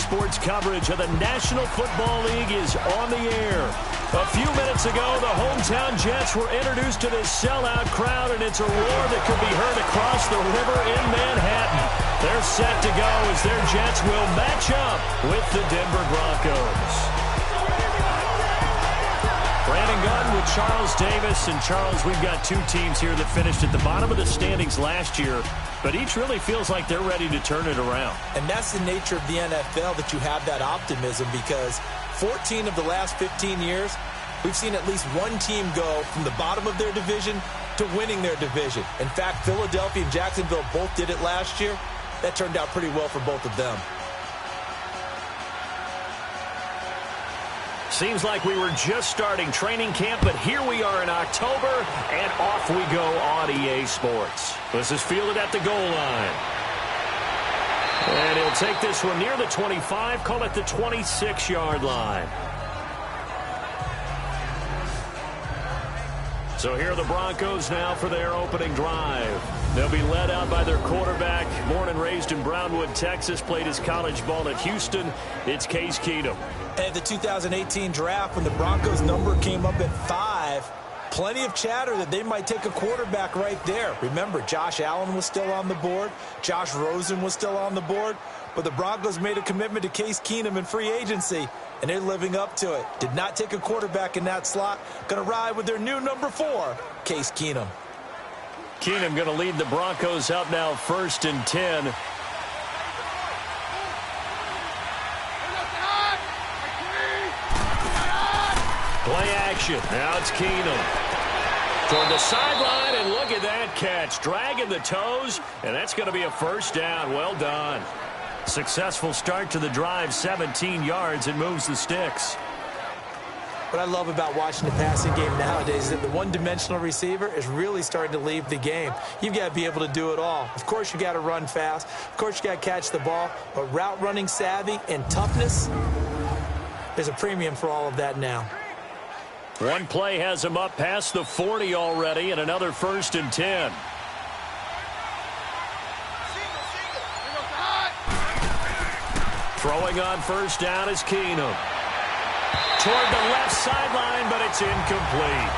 Sports coverage of the National Football League is on the air. A few minutes ago, the hometown Jets were introduced to this sellout crowd, and it's a roar that could be heard across the river in Manhattan. They're set to go as their Jets will match up with the Denver Broncos. Brandon Gunn with Charles Davis. And, Charles, we've got two teams here that finished at the bottom of the standings last year, but each really feels like they're ready to turn it around. And that's the nature of the NFL, that you have that optimism, because 14 of the last 15 years, we've seen at least one team go from the bottom of their division to winning their division. In fact, Philadelphia and Jacksonville both did it last year. That turned out pretty well for both of them. Seems like we were just starting training camp, but here we are in October, and off we go on EA Sports. This is fielded at the goal line. And he'll take this one near the 25, call it the 26-yard line. So here are the Broncos now for their opening drive. They'll be led out by their quarterback, born and raised in Brownwood, Texas, played his college ball at Houston. It's Case Keenum. At the 2018 draft, when the Broncos number came up at 5, plenty of chatter that they might take a quarterback right there. Remember, Josh Allen was still on the board. Josh Rosen was still on the board. But the Broncos made a commitment to Case Keenum in free agency, and they're living up to it. Did not take a quarterback in that slot. Going to ride with their new number 4, Case Keenum. Keenum going to lead the Broncos out now 1st and 10. Play action. Now it's Keenum. Toward the sideline, and look at that catch. Dragging the toes, and that's going to be a first down. Well done. Successful start to the drive, 17 yards, and moves the sticks. What I love about watching the passing game nowadays is that the one-dimensional receiver is really starting to leave the game. You've got to be able to do it all. Of course, you got to run fast. Of course, you got to catch the ball. But route running savvy and toughness, there's a premium for all of that now. One play has him up past the 40 already, and another 1st and 10. Throwing on first down is Keenum. Toward the left sideline, but it's incomplete.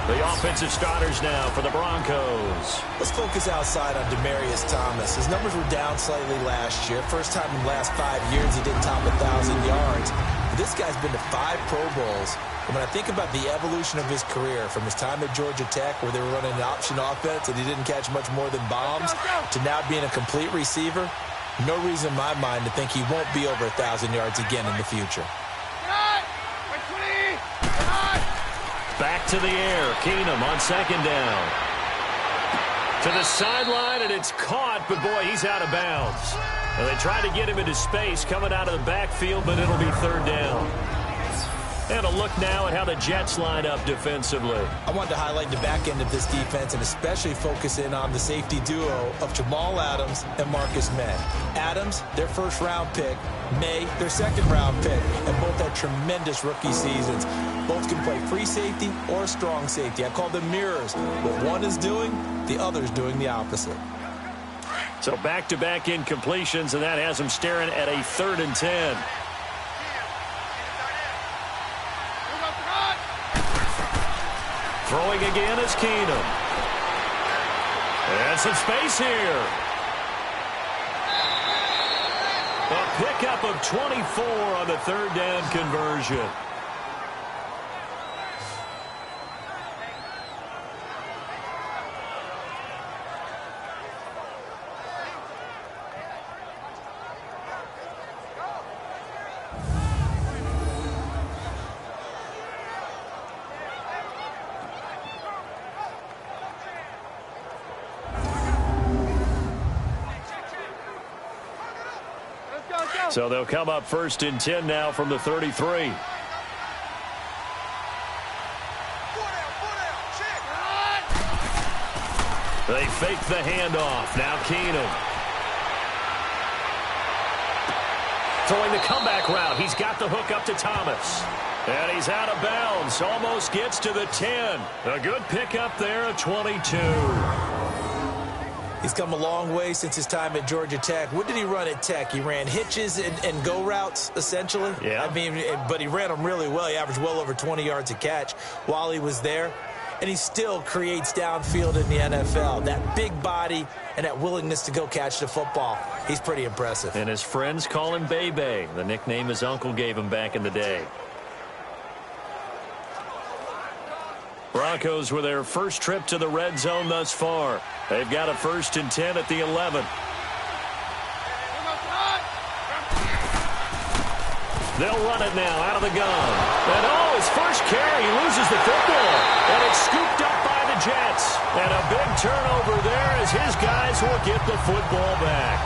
The offensive starters now for the Broncos. Let's focus outside on Demaryius Thomas. His numbers were down slightly last year. First time in the last 5 years he didn't top 1,000 yards. But this guy's been to 5 Pro Bowls. And when I think about the evolution of his career, from his time at Georgia Tech, where they were running an option offense and he didn't catch much more than bombs, to now being a complete receiver, no reason in my mind to think he won't be over 1,000 yards again in the future. Back to the air. Keenum on 2nd down. To the sideline, and it's caught, but boy, he's out of bounds. And they try to get him into space coming out of the backfield, but it'll be 3rd down. And a look now at how the Jets line up defensively. I wanted to highlight the back end of this defense and especially focus in on the safety duo of Jamal Adams and Marcus May. Adams, their 1st-round pick. May, their 2nd-round pick. And both had tremendous rookie seasons. Both can play free safety or strong safety. I call them mirrors. What one is doing, the other's doing the opposite. So back-to-back incompletions, and that has them staring at a 3rd and 10. Throwing again is Keenum. And some space here. A pickup of 24 on the 3rd down conversion. So they'll come up 1st and 10 now from the 33. They fake the handoff. Now Keenum. Throwing the comeback route. He's got the hook up to Thomas. And he's out of bounds. Almost gets to the 10. A good pickup there, a 22. He's come a long way since his time at Georgia Tech. What did he run at Tech? He ran hitches and go routes, essentially. Yeah. I mean, but he ran them really well. He averaged well over 20 yards a catch while he was there. And he still creates downfield in the NFL. That big body and that willingness to go catch the football. He's pretty impressive. And his friends call him Bebe, the nickname his uncle gave him back in the day. Broncos with their first trip to the red zone thus far. They've got a 1st and 10 at the 11. They'll run it now out of the gun. And his first carry, he loses the football. And it's scooped up by the Jets. And a big turnover there as his guys will get the football back.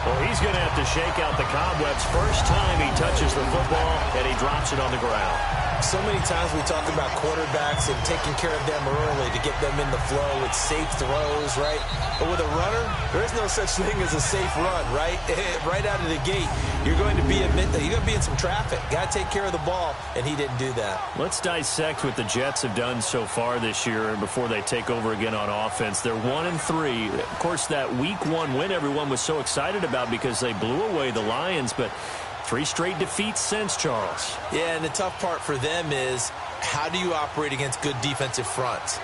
Well, he's going to have to shake out the cobwebs first time he touches the football, and he drops it on the ground. So many times we talk about quarterbacks and taking care of them early to get them in the flow with safe throws, right? But with a runner, there is no such thing as a safe run, right? Right out of the gate, you're going to be in some traffic. Got to take care of the ball, and he didn't do that. Let's dissect what the Jets have done so far this year before they take over again on offense. They're 1-3. Of course, that Week 1 win everyone was so excited about because they blew away the Lions, but 3 straight defeats since, Charles. Yeah, and the tough part for them is how do you operate against good defensive fronts?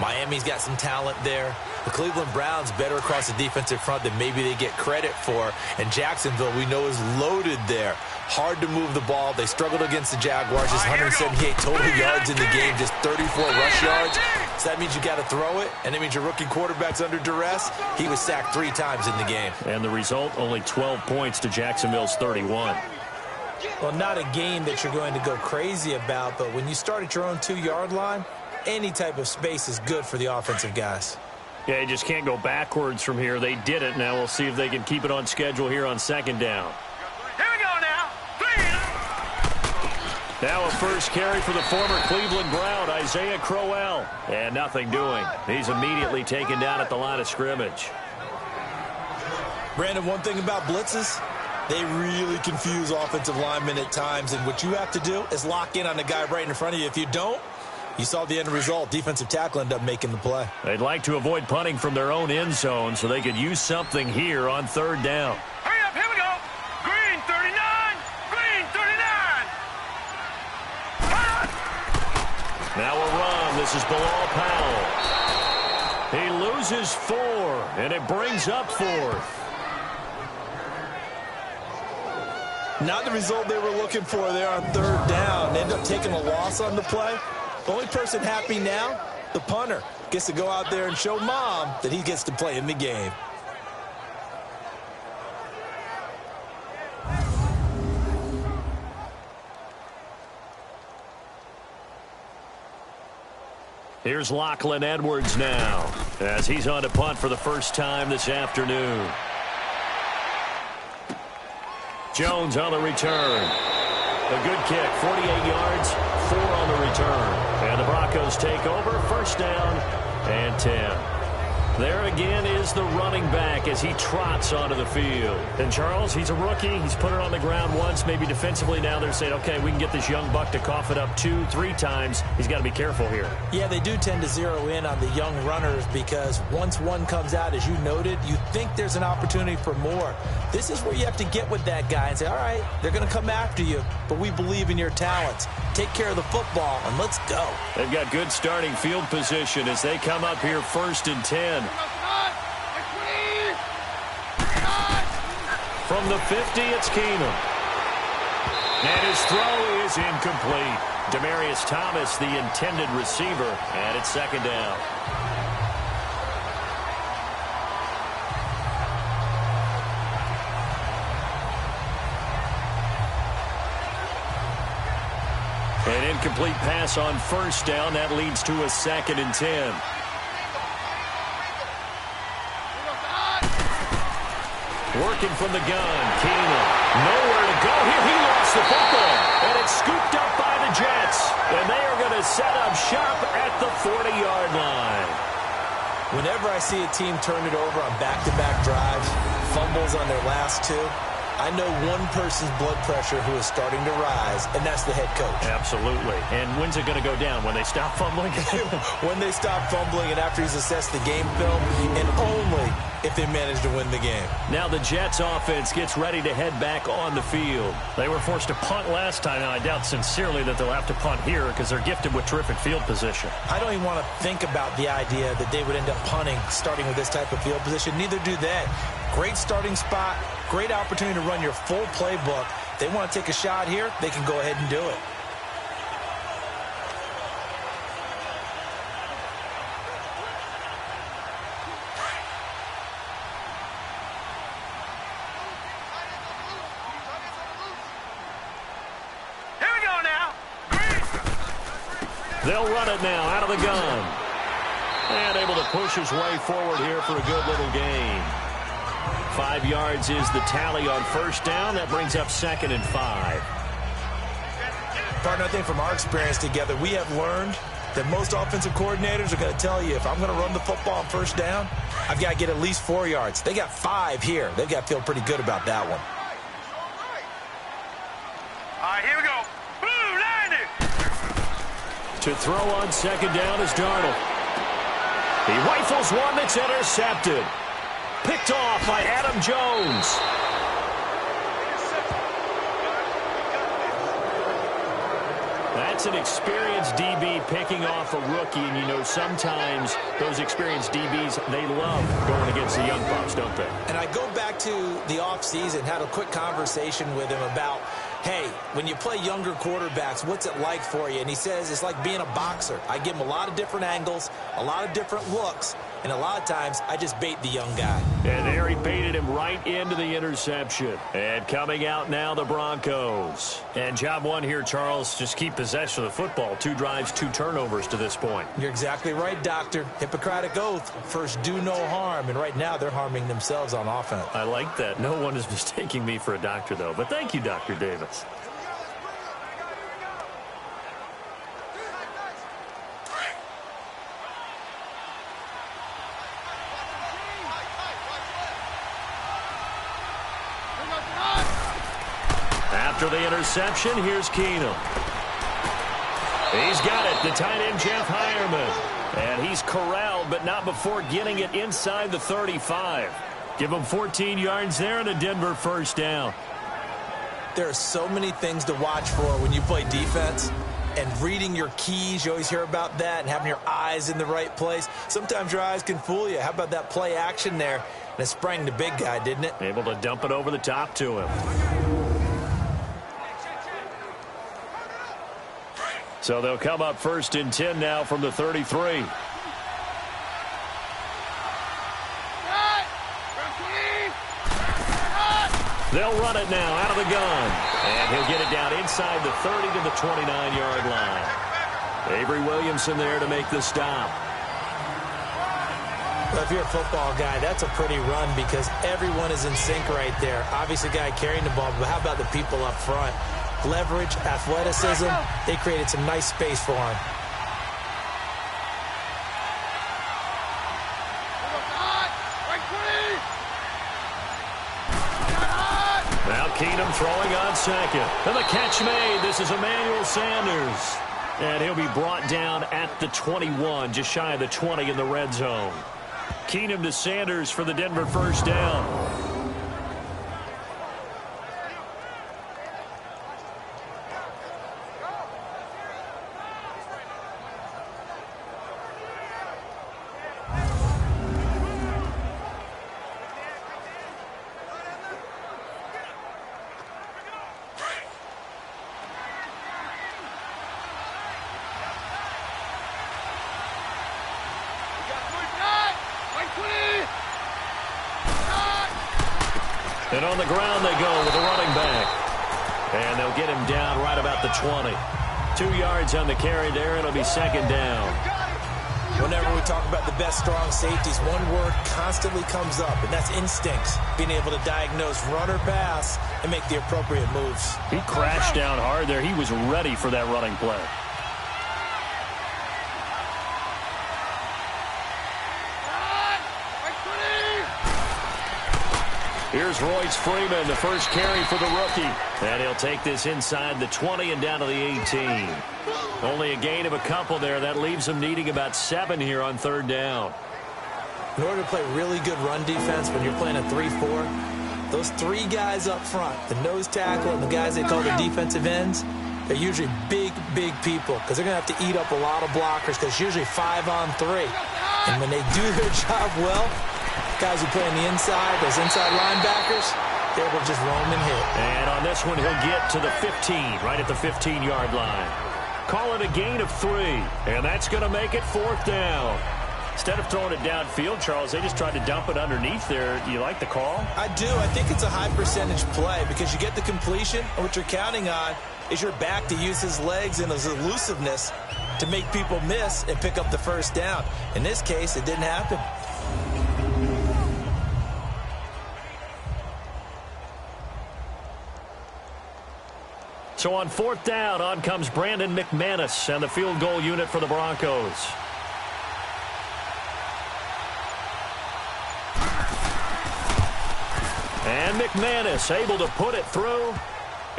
Miami's got some talent there. The Cleveland Browns better across the defensive front than maybe they get credit for. And Jacksonville, we know, is loaded there. Hard to move the ball. They struggled against the Jaguars. Just 178 total yards in the game, just 34 rush yards. So that means you got to throw it, and that means your rookie quarterback's under duress. He was sacked 3 times in the game. And the result, only 12 points to Jacksonville's 31. Well, not a game that you're going to go crazy about, but when you start at your own 2-yard line, any type of space is good for the offensive guys. Yeah, you just can't go backwards from here. They did it. Now we'll see if they can keep it on schedule here on 2nd down. Here we go now. 3. Now a first carry for the former Cleveland Brown, Isaiah Crowell. And nothing doing. He's immediately taken down at the line of scrimmage. Brandon, one thing about blitzes, they really confuse offensive linemen at times. And what you have to do is lock in on the guy right in front of you. If you don't, you saw the end result. Defensive tackle ended up making the play. They'd like to avoid punting from their own end zone so they could use something here on 3rd down. Hurry up, here we go. Green 39. Green 39. Now a run. This is Bilal Powell. He loses 4, and it brings up 4th. Not the result they were looking for there on 3rd down. They end up taking a loss on the play. The only person happy now, the punter, gets to go out there and show Mom that he gets to play in the game. Here's Lachlan Edwards now as he's on to punt for the first time this afternoon. Jones on the return. A good kick, 48 yards, 4 on the return. And the Broncos take over, 1st down and 10. There again is the running back as he trots onto the field. And Charles, he's a rookie. He's put it on the ground once, maybe defensively. Now they're saying, okay, we can get this young buck to cough it up 2, 3 times. He's got to be careful here. Yeah, they do tend to zero in on the young runners because once one comes out, as you noted, you think there's an opportunity for more. This is where you have to get with that guy and say, all right, they're going to come after you, but we believe in your talents. Take care of the football, and let's go. They've got good starting field position as they come up here 1st and 10. From the 50, it's Keenum. And his throw is incomplete. Demaryius Thomas, the intended receiver, and it's 2nd down. An incomplete pass on 1st down. That leads to a 2nd and 10. Working from the gun, Keenum. Nowhere to go here. He lost the football. And it's scooped up by the Jets. And they are going to set up shop at the 40-yard line. Whenever I see a team turn it over on back-to-back drives, fumbles on their last 2, I know one person's blood pressure who is starting to rise, and that's the head coach. Absolutely. And when's it going to go down? When they stop fumbling? When they stop fumbling and after he's assessed the game film, and only if they manage to win the game. Now the Jets offense gets ready to head back on the field. They were forced to punt last time, and I doubt sincerely that they'll have to punt here because they're gifted with terrific field position. I don't even want to think about the idea that they would end up punting starting with this type of field position. Neither do they. Great starting spot, great opportunity to run your full playbook. They want to take a shot here, they can go ahead and do it. Here we go now. They'll run it now out of the gun. And able to push his way forward here for a good little gain. 5 yards is the tally on first down. That brings up 2nd and 5. Partner, I think from our experience together, we have learned that most offensive coordinators are going to tell you, if I'm going to run the football on first down, I've got to get at least 4 yards. They got 5 here. They've got to feel pretty good about that one. All right, here we go. Blue, line it. To throw on 2nd down is Darnold. He rifles one that's intercepted. Picked off by Adam Jones. That's an experienced DB picking off a rookie, and you know sometimes those experienced DBs, they love going against the young bucks, don't they? And I go back to the offseason, had a quick conversation with him about, hey, when you play younger quarterbacks, what's it like for you? And he says it's like being a boxer. I give him a lot of different angles, a lot of different looks, and a lot of times I just bait the young guy. And there he baited him right into the interception. And coming out now, the Broncos. And job one here, Charles, just keep possession of the football. 2 drives, 2 turnovers to this point. You're exactly right, Doctor. Hippocratic oath, first do no harm. And right now they're harming themselves on offense. I like that. No one is mistaking me for a doctor, though. But thank you, Dr. Davis. After the interception, here's Keenum. He's got it, the tight end, Jeff Heuerman. And he's corralled, but not before getting it inside the 35. Give him 14 yards there and a Denver first down. There are so many things to watch for when you play defense. And reading your keys, you always hear about that, and having your eyes in the right place. Sometimes your eyes can fool you. How about that play action there? And it sprang the big guy, didn't it? Able to dump it over the top to him. So they'll come up 1st and 10 now from the 33. They'll run it now out of the gun. And he'll get it down inside the 30 to the 29-yard line. Avery Williamson there to make the stop. Well, if you're a football guy, that's a pretty run because everyone is in sync right there. Obviously, the guy carrying the ball, but how about the people up front? Leverage, athleticism, they created some nice space for him. Now Keenum throwing on 2nd. And the catch made. This is Emmanuel Sanders. And he'll be brought down at the 21, just shy of the 20 in the red zone. Keenum to Sanders for the Denver first down. And on the ground they go with the running back. And they'll get him down right about the 20. 2 yards on the carry there, and it'll be 2nd down. Whenever we talk about the best strong safeties, one word constantly comes up, and that's instincts. Being able to diagnose run or pass and make the appropriate moves. He crashed down hard there. He was ready for that running play. Here's Royce Freeman, the first carry for the rookie. And he'll take this inside the 20 and down to the 18. Only a gain of a couple there. That leaves him needing about 7 here on third down. In order to play really good run defense when you're playing a 3-4, those 3 guys up front, the nose tackle and the guys they call the defensive ends, they're usually big, big people because they're going to have to eat up a lot of blockers because it's usually 5-on-3. And when they do their job well, guys who play on the inside, those inside linebackers, they will just roam and hit. And on this one, he'll get to the 15, right at the 15-yard line. Call it a gain of 3, and that's going to make it 4th down. Instead of throwing it downfield, Charles, they just tried to dump it underneath there. Do you like the call? I do. I think it's a high-percentage play because you get the completion, and what you're counting on is your back to use his legs and his elusiveness to make people miss and pick up the first down. In this case, it didn't happen. So on 4th down, on comes Brandon McManus and the field goal unit for the Broncos. And McManus able to put it through.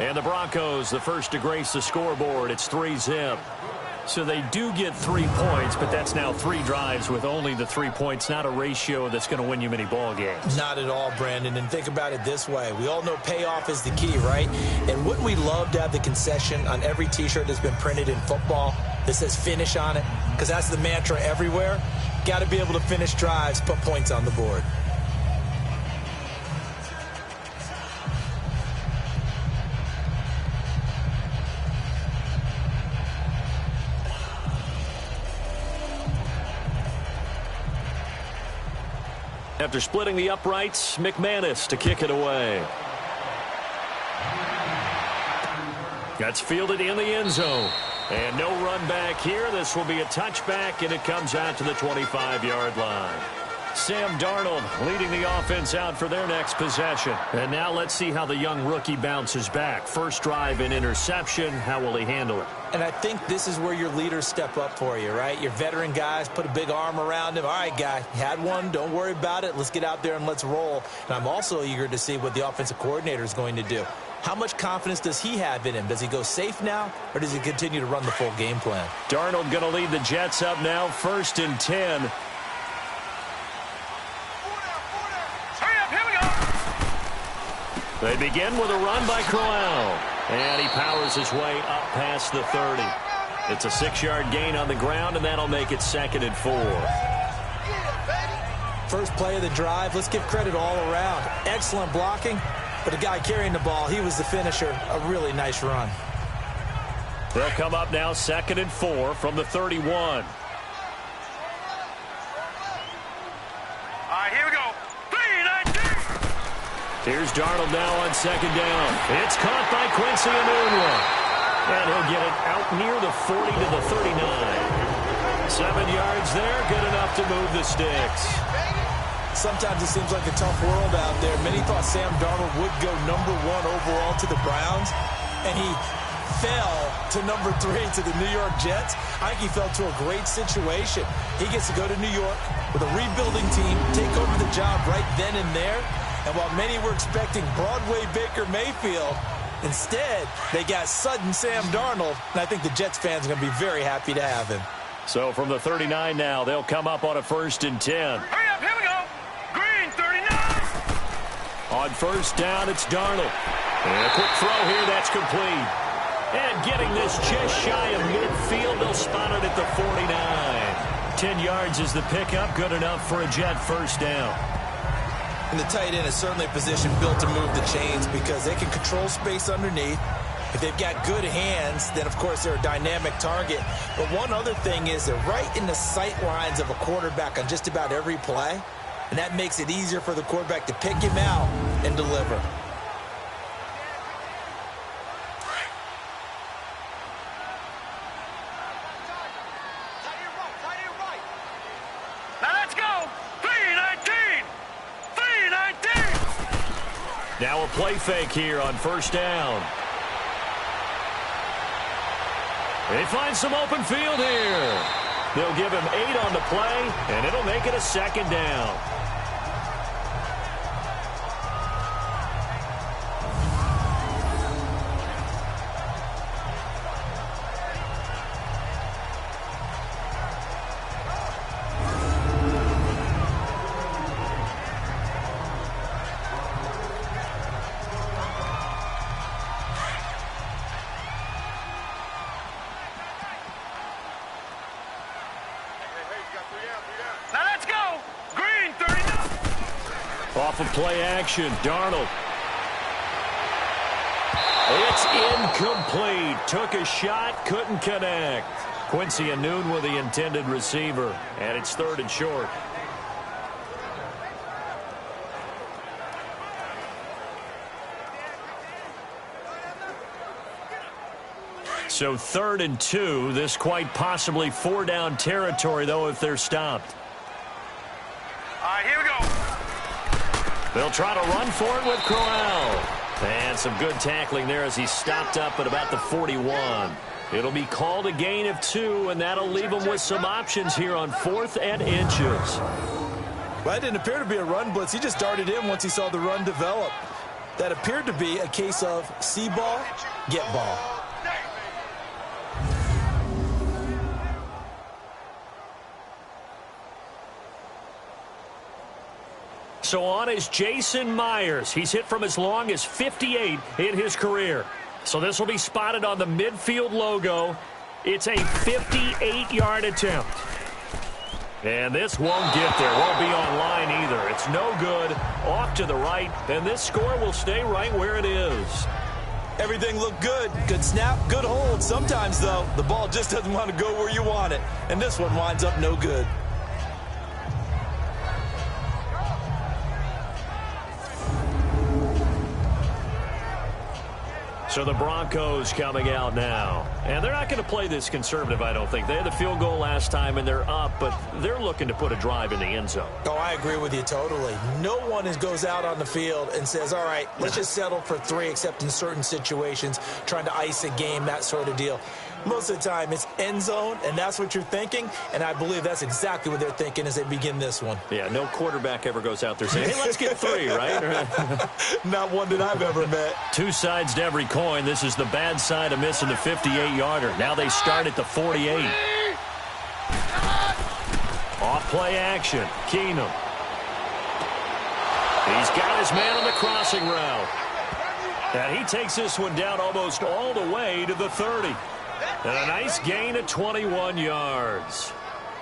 And the Broncos, the first to grace the scoreboard. It's 3-zip. So they do get 3 points, but that's now 3 drives with only the 3 points. Not a ratio that's going to win you many ball games. Not at all, Brandon. And think about it this way. We all know payoff is the key, right? And wouldn't we love to have the concession on every T-shirt that's been printed in football that says finish on it? Because that's the mantra everywhere. Got to be able to finish drives, put points on the board. After splitting the uprights, McManus to kick it away. That's fielded in the end zone. And no run back here. This will be a touchback, and it comes out to the 25-yard line. Sam Darnold leading the offense out for their next possession. And now let's see how the young rookie bounces back. First drive and interception. How will he handle it? And I think this is where your leaders step up for you, right? Your veteran guys put a big arm around him. All right, guy, you had one. Don't worry about it. Let's get out there and let's roll. And I'm also eager to see what the offensive coordinator is going to do. How much confidence does he have in him? Does he go safe now, or does he continue to run the full game plan? Darnold going to lead the Jets up now, 1st and 10. They begin with a run by Crowell. And he powers his way up past the 30. It's a 6-yard gain on the ground, and that'll make it 2nd and 4. First play of the drive, let's give credit all around. Excellent blocking, but the guy carrying the ball, he was the finisher. A really nice run. They'll come up now 2nd and 4 from the 31. All right, here we go. 3-19. Here's Darnold now on 2nd down. It's caught by Quincy Enunwa. And he'll get it out near the 40 to the 39. 7 yards there, good enough to move the sticks. Sometimes it seems like a tough world out there. Many thought Sam Darnold would go #1 overall to the Browns, and he fell to #3 to the New York Jets. I think he fell to a great situation. He gets to go to New York with a rebuilding team, take over the job right then and there. And while many were expecting Broadway Baker Mayfield, instead, they got sudden Sam Darnold, and I think the Jets fans are going to be very happy to have him. So from the 39 now, they'll come up on a 1st and 10. Hurry up, here we go. Green 39. On 1st down, it's Darnold. And a quick throw here, that's complete. And getting this just shy of midfield, they'll spot it at the 49. 10 yards is the pickup, good enough for a Jet 1st down. And the tight end is certainly a position built to move the chains because they can control space underneath. If they've got good hands, then, of course, they're a dynamic target. But one other thing is they're right in the sight lines of a quarterback on just about every play. And that makes it easier for the quarterback to pick him out and deliver. Now let's go. 3-19. 3-19. Now a play fake here on 1st down. They find some open field here. They'll give him 8 on the play, and it'll make it a 2nd down. Off of play action, Darnold. It's incomplete. Took a shot, couldn't connect. Quincy Anoon with the intended receiver, and it's 3rd and short. So 3rd and 2. This quite possibly 4-down territory, though, if they're stopped. All right, here we go. They'll try to run for it with Corral. And some good tackling there as he stopped up at about the 41. It'll be called a gain of 2, and that'll leave them with some options here on 4th and inches. Well, it didn't appear to be a run blitz. He just darted in once he saw the run develop. That appeared to be a case of see ball, get ball. So on is Jason Myers. He's hit from as long as 58 in his career. So this will be spotted on the midfield logo. It's a 58-yard attempt. And this won't get there. Won't be on line either. It's no good. Off to the right. And this score will stay right where it is. Everything looked good. Good snap, good hold. Sometimes, though, the ball just doesn't want to go where you want it. And this one winds up no good. So the Broncos coming out now. And they're not going to play this conservative, I don't think. They had the field goal last time, and they're up, but they're looking to put a drive in the end zone. Oh, I agree with you totally. No one goes out on the field and says, all right, let's just settle for 3, except in certain situations, trying to ice a game, that sort of deal. Most of the time, it's end zone, and that's what you're thinking, and I believe that's exactly what they're thinking as they begin this one. Yeah, no quarterback ever goes out there saying, hey, let's get 3, right? Not one that I've ever met. 2 sides to every coin. This is the bad side of missing the 58-yarder. Now they start at the 48. Off play action. Keenum. He's got his man on the crossing route. And he takes this one down almost all the way to the 30. And a nice gain of 21 yards.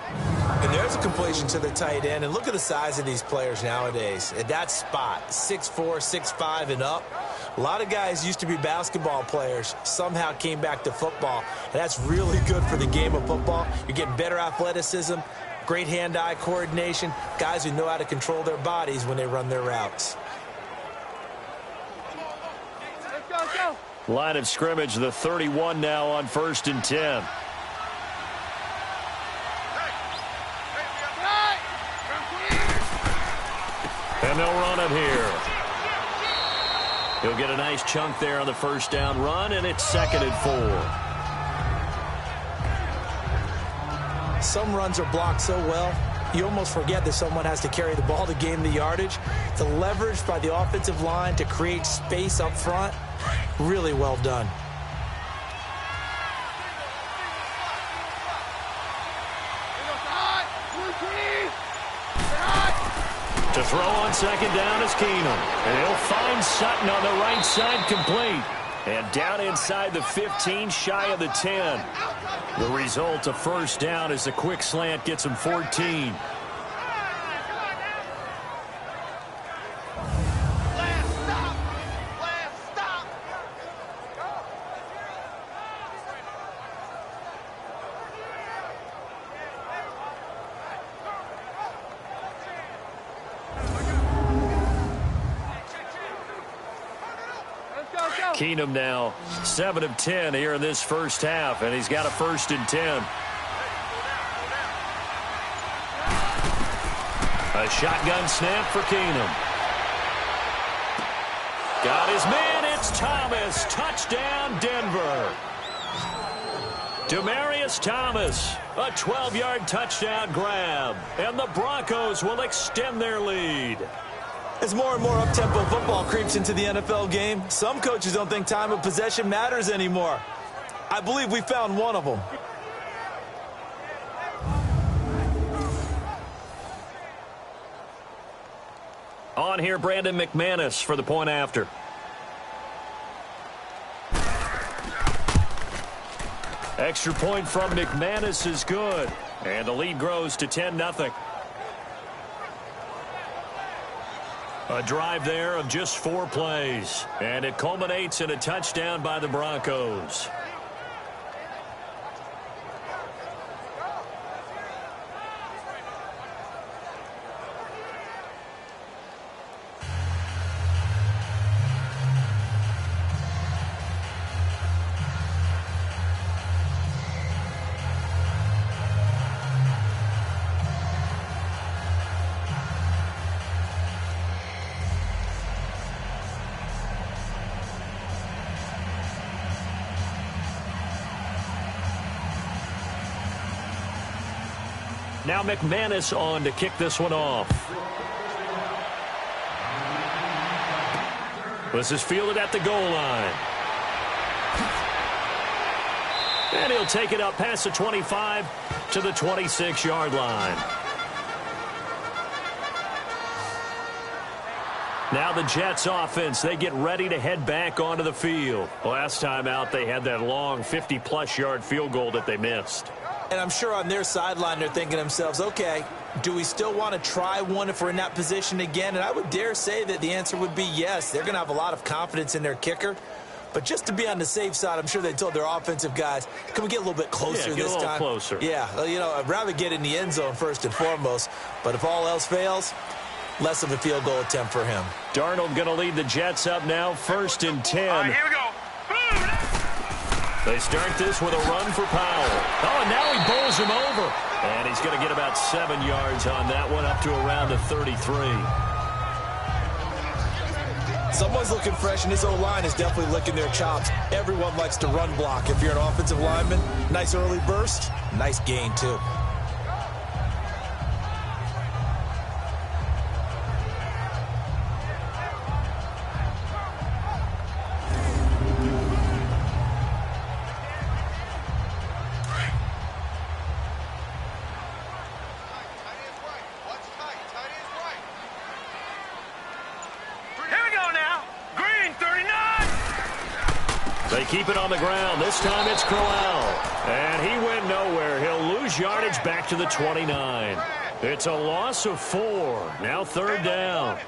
And there's a completion to the tight end. And look at the size of these players nowadays. At that spot, 6'4", 6'5", and up. A lot of guys used to be basketball players, somehow came back to football. And that's really good for the game of football. You're getting better athleticism, great hand-eye coordination, guys who know how to control their bodies when they run their routes. Let's go. Line of scrimmage, the 31 now on 1st and 10. And they'll run it here. He'll get a nice chunk there on the 1st down run, and it's 2nd and 4. Some runs are blocked so well, you almost forget that someone has to carry the ball to gain the yardage. The leverage by the offensive line to create space up front, really well done. To throw on 2nd down is Keenum. And he'll find Sutton on the right side complete. And down inside the 15, shy of the 10. The result, a 1st down as the quick slant gets him 14. Keenum now 7 of 10 here in this 1st half, and he's got a 1st and 10. A shotgun snap for Keenum. Got his man, it's Thomas. Touchdown, Denver. Demaryius Thomas, a 12-yard touchdown grab, and the Broncos will extend their lead. As more and more up-tempo football creeps into the NFL game, some coaches don't think time of possession matters anymore. I believe we found one of them. On here, Brandon McManus for the point after. Extra point from McManus is good. And the lead grows to 10-0. A drive there of just 4 plays, and it culminates in a touchdown by the Broncos. Now McManus on to kick this one off. This is fielded at the goal line. And he'll take it up past the 25 to the 26-yard line. Now the Jets offense, they get ready to head back onto the field. Last time out, they had that long 50-plus yard field goal that they missed. And I'm sure on their sideline they're thinking to themselves, okay, do we still want to try one if we're in that position again? And I would dare say that the answer would be yes. They're going to have a lot of confidence in their kicker. But just to be on the safe side, I'm sure they told their offensive guys, can we get a little bit closer this time? Closer. Yeah, I'd rather get in the end zone first and foremost. But if all else fails, less of a field goal attempt for him. Darnold going to lead the Jets up now, 1st and 10. All right, here we go. They start this with a run for Powell. Oh, and now he bowls him over. And he's going to get about 7 yards on that one, up to around the 33. Someone's looking fresh, and his O-line is definitely licking their chops. Everyone likes to run block. If you're an offensive lineman, nice early burst, nice gain, too. They keep it on the ground. This time it's Crowell. And he went nowhere. He'll lose yardage back to the 29. It's a loss of 4. Now 3rd down.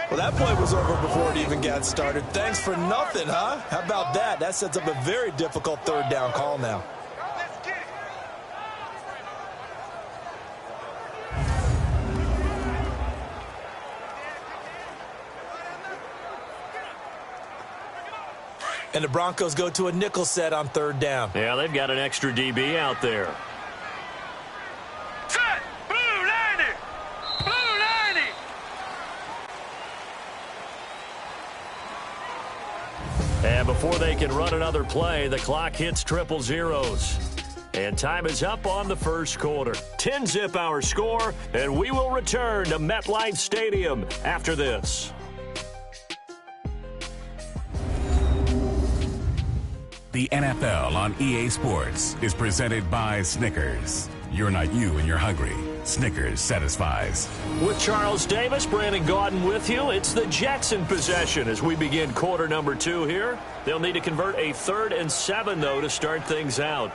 Well, that play was over before it even got started. Thanks for nothing, huh? How about that? That sets up a very difficult 3rd down call now. And the Broncos go to a nickel set on 3rd down. Yeah, they've got an extra DB out there. Set! Blue 90! Blue 90! And before they can run another play, the clock hits triple zeros. And time is up on the 1st quarter. 10-zip our score, and we will return to MetLife Stadium after this. The NFL on EA Sports is presented by Snickers. You're not you when you're hungry. Snickers satisfies. With Charles Davis, Brandon Gaudin with you. It's the Jets in possession as we begin quarter number 2 here. They'll need to convert a 3rd and 7, though, to start things out.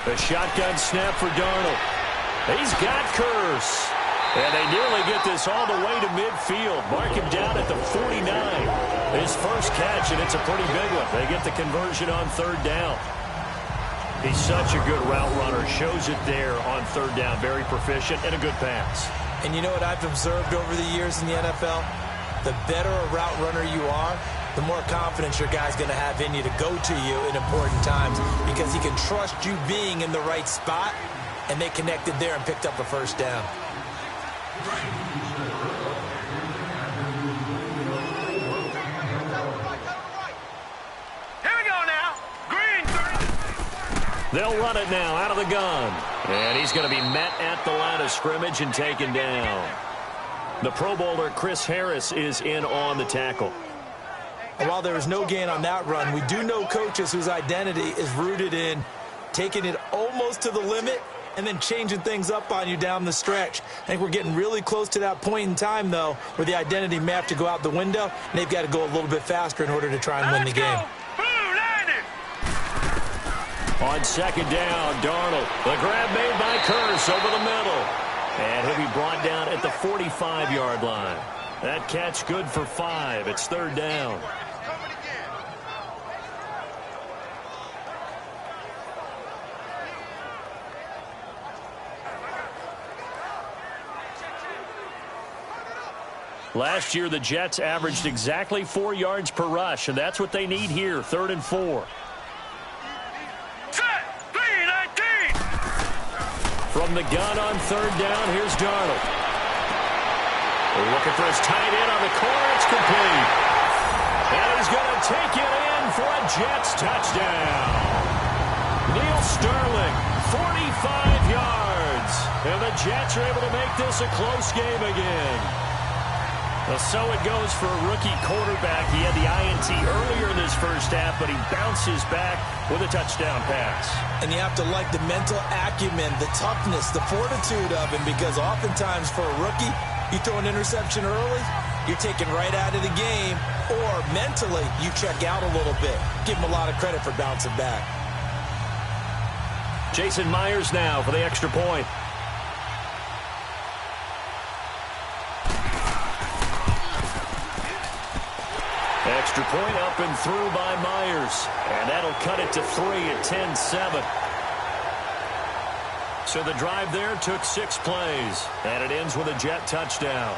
The shotgun snap for Darnold. He's got Curse. And they nearly get this all the way to midfield. Mark him down at the 49. His first catch, and it's a pretty big one. They get the conversion on 3rd down. He's such a good route runner. Shows it there on 3rd down. Very proficient and a good pass. And you know what I've observed over the years in the NFL? The better a route runner you are, the more confidence your guy's going to have in you to go to you in important times because he can trust you being in the right spot, and they connected there and picked up a 1st down. Here we go now. Green 30. They'll run it now out of the gun. And he's going to be met at the line of scrimmage and taken down. The Pro Bowler Chris Harris is in on the tackle. And while there was no gain on that run, we do know coaches whose identity is rooted in taking it almost to the limit and then changing things up on you down the stretch. I think we're getting really close to that point in time, though, where the identity may have to go out the window, and they've got to go a little bit faster in order to try and win the game. On second down, Darnold. The grab made by Curse over the middle. And he'll be brought down at the 45-yard line. That catch good for 5. It's third down. Last year, the Jets averaged exactly 4 yards per rush, and that's what they need here, 3rd and 4. From the gun on third down, here's Darnold. Looking for his tight end on the corner. It's complete. And he's going to take it in for a Jets touchdown. Neil Sterling, 45 yards. And the Jets are able to make this a close game again. Well, so it goes for a rookie quarterback. He had the INT earlier in this first half, but he bounces back with a touchdown pass. And you have to like the mental acumen, the toughness, the fortitude of him, because oftentimes for a rookie, you throw an interception early, you're taken right out of the game, or mentally you check out a little bit. Give him a lot of credit for bouncing back. Jason Myers now for the extra point. Extra point up and through by Myers. And that'll cut it to 3 at 10-7. So the drive there took 6 plays. And it ends with a Jet touchdown.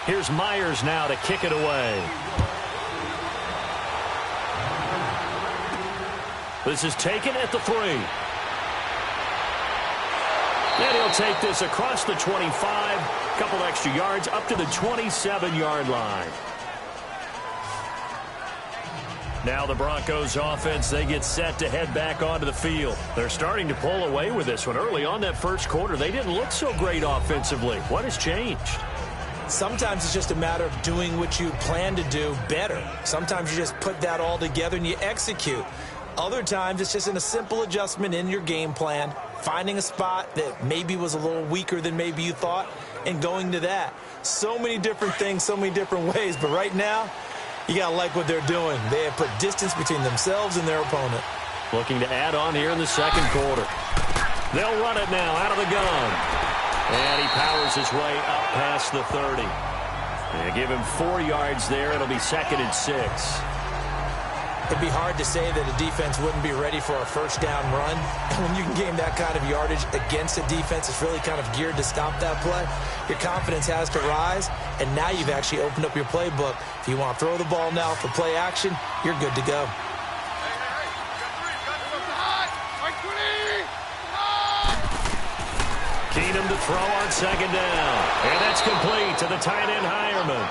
Here's Myers now to kick it away. This is taken at the 3. And he'll take this across the 25. A couple extra yards up to the 27-yard line. Now the Broncos offense, they get set to head back onto the field. They're starting to pull away with this one. Early on that first quarter, they didn't look so great offensively. What has changed? Sometimes it's just a matter of doing what you plan to do better. Sometimes you just put that all together and you execute. Other times it's just in a simple adjustment in your game plan, finding a spot that maybe was a little weaker than maybe you thought, and going to that. So many different things, so many different ways, but right now, you got to like what they're doing. They have put distance between themselves and their opponent. Looking to add on here in the second quarter. They'll run it now out of the gun. And he powers his way up past the 30. They give him 4 yards there. It'll be 2nd and 6. It'd be hard to say that a defense wouldn't be ready for a first down run. And when you can gain that kind of yardage against a defense that's really kind of geared to stop that play, your confidence has to rise, and now you've actually opened up your playbook. If you want to throw the ball now for play action, you're good to go. Keenum to throw on second down. And that's complete to the tight end Hireman.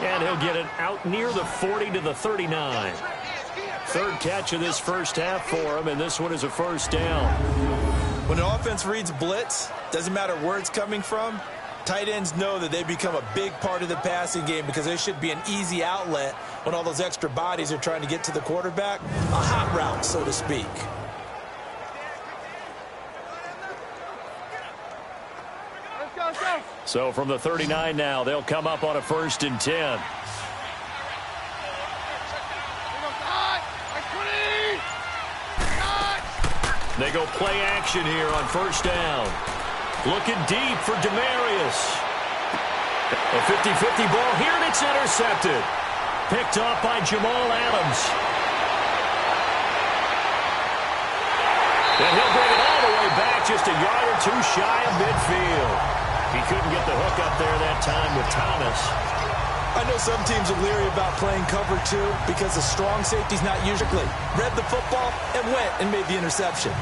And he'll get it out near the 40 to the 39. Third catch of this first half for him, and this one is a first down. When an offense reads blitz, doesn't matter where it's coming from, tight ends know that they become a big part of the passing game because there should be an easy outlet when all those extra bodies are trying to get to the quarterback. A hot route, so to speak. So from the 39 now, they'll come up on a 1st and 10. They go play action here on first down. Looking deep for Demarius. A 50-50 ball here, and it's intercepted. Picked off by Jamal Adams. And he'll bring it all the way back, just a yard or two shy of midfield. He couldn't get the hook up there that time with Thomas. I know some teams are leery about playing cover two because the strong safety's not usually. Read the football and went and made the interception.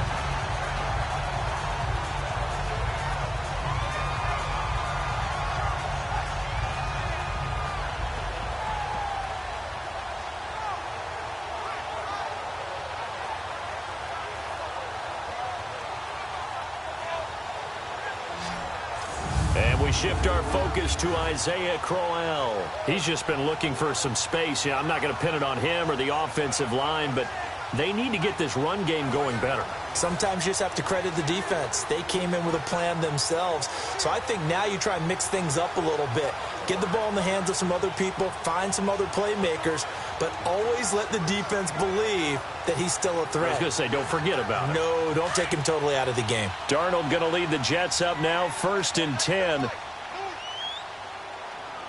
And we shift our focus to Isaiah Crowell. He's just been looking for some space. Yeah, I'm not going to pin it on him or the offensive line, but they need to get this run game going better. Sometimes you just have to credit the defense. They came in with a plan themselves. So I think now you try and mix things up a little bit. Get the ball in the hands of some other people, find some other playmakers, but always let the defense believe that he's still a threat. I was going to say, don't forget about it. No, don't take him totally out of the game. Darnold going to lead the Jets up now, 1st and 10.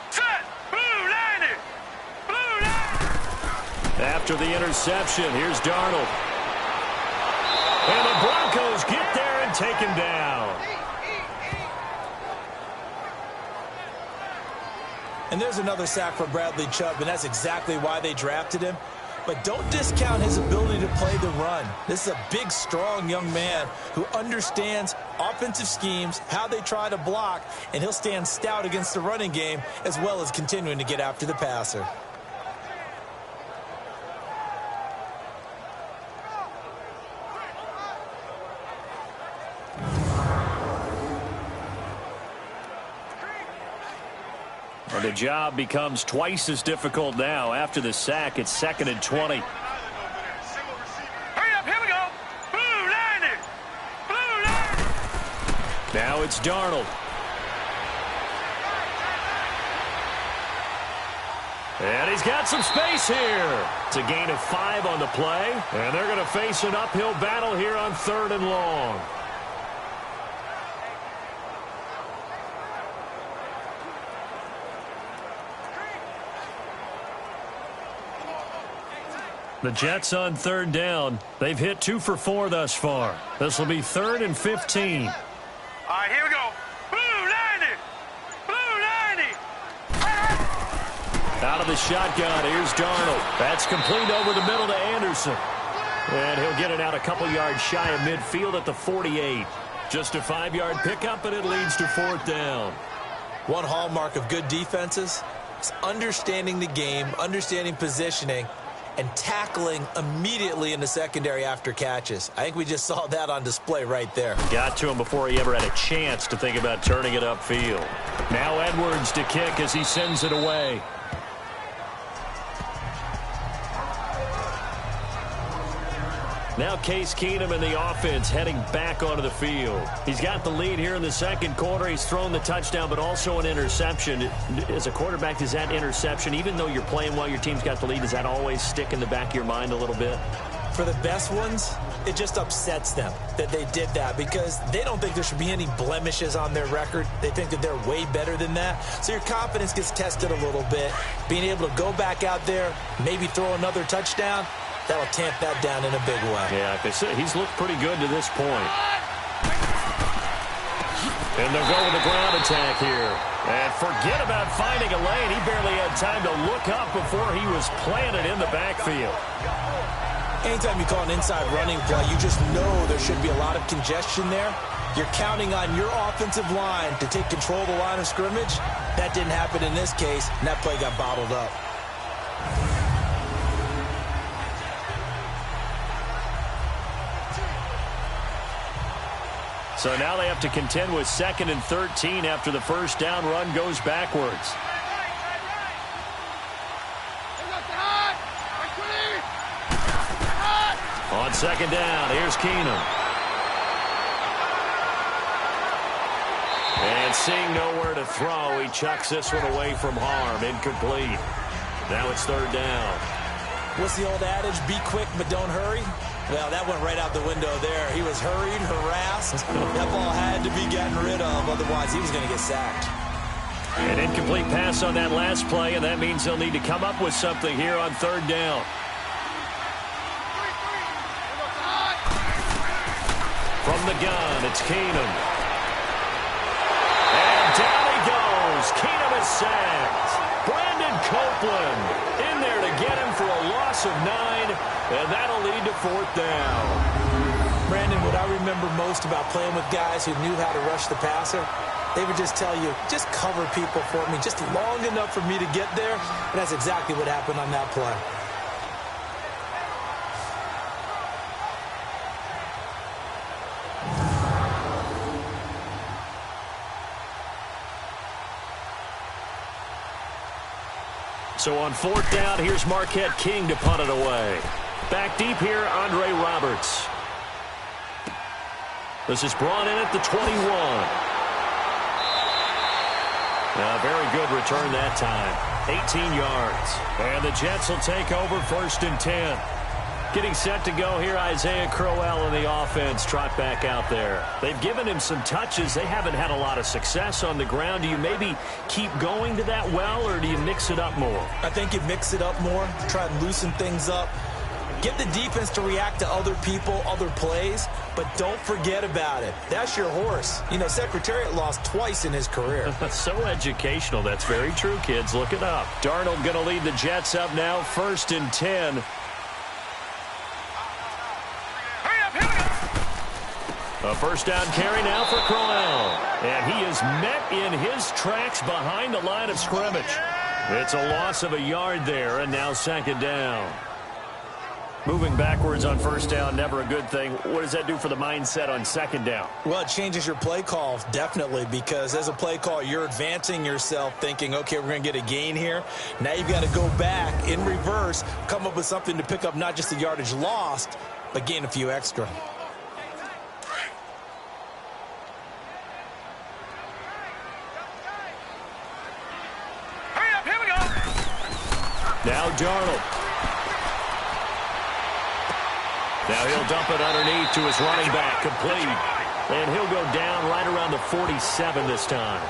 Set! Blue line! Blue line! After the interception, here's Darnold. And the Broncos get there and take him down. And there's another sack for Bradley Chubb, and that's exactly why they drafted him. But don't discount his ability to play the run. This is a big, strong young man who understands offensive schemes, how they try to block, and he'll stand stout against the running game as well as continuing to get after the passer. Well, the job becomes twice as difficult now. After the sack, it's 2nd and 20. Hurry up, here we go! Blue line! Blue line! Now it's Darnold. And he's got some space here. It's a gain of 5 on the play. And they're going to face an uphill battle here on 3rd and long. The Jets on 3rd down. They've hit 2 for 4 thus far. This will be 3rd and 15. All right, here we go. Blue line! Blue line! Out of the shotgun, here's Darnold. That's complete over the middle to Anderson. And he'll get it out a couple yards shy of midfield at the 48. Just a 5-yard pickup, and it leads to 4th down. One hallmark of good defenses is understanding the game, understanding positioning, and tackling immediately in the secondary after catches. I think we just saw that on display right there. Got to him before he ever had a chance to think about turning it upfield. Now Edwards to kick as he sends it away. Now Case Keenum and the offense heading back onto the field. He's got the lead here in the 2nd quarter. He's thrown the touchdown, but also an interception. As a quarterback, does that interception, even though you're playing while your team's got the lead, does that always stick in the back of your mind a little bit? For the best ones, it just upsets them that they did that because they don't think there should be any blemishes on their record. They think that they're way better than that. So your confidence gets tested a little bit. Being able to go back out there, maybe throw another touchdown, that'll tamp that down in a big way. Yeah, he's looked pretty good to this point. And they'll go with the ground attack here. And forget about finding a lane. He barely had time to look up before he was planted in the backfield. Anytime you call an inside running play, you just know there should be a lot of congestion there. You're counting on your offensive line to take control of the line of scrimmage. That didn't happen in this case, and that play got bottled up. So now they have to contend with 2nd and 13 after the 1st down run goes backwards. On 2nd down, here's Keenum. And seeing nowhere to throw, he chucks this one away from harm. Incomplete. Now it's 3rd down. What's the old adage? Be quick, but don't hurry. Well, that went right out the window there. He was hurried, harassed. That ball had to be gotten rid of, otherwise he was going to get sacked. An incomplete pass on that last play, and that means they'll need to come up with something here on 3rd down. From the gun, it's Keenum. And loss of 9, and that'll lead to 4th down. Brandon, what I remember most about playing with guys who knew how to rush the passer, they would just tell you, just cover people for me, just long enough for me to get there. And that's exactly what happened on that play. So on 4th down, here's Marquette King to punt it away. Back deep here, Andre Roberts. This is brought in at the 21. A very good return that time. 18 yards. And the Jets will take over 1st and 10. Getting set to go here, Isaiah Crowell in the offense. Trot back out there. They've given him some touches. They haven't had a lot of success on the ground. Do you maybe keep going to that well, or do you mix it up more? I think you mix it up more, try and loosen things up. Get the defense to react to other people, other plays, but don't forget about it. That's your horse. You know, Secretariat lost twice in his career. So educational. That's very true, kids. Look it up. Darnold going to lead the Jets up now, 1st and 10. A 1st down carry now for Crowell. And he is met in his tracks behind the line of scrimmage. It's a loss of a yard there, and now 2nd down. Moving backwards on 1st down, never a good thing. What does that do for the mindset on 2nd down? Well, it changes your play call, definitely, because as a play call, you're advancing yourself thinking, okay, we're going to get a gain here. Now you've got to go back in reverse, come up with something to pick up not just the yardage lost, but gain a few extra. Hurry up, here we go. Now Darnold. Now he'll dump it underneath to his running back, complete. And he'll go down right around the 47 this time.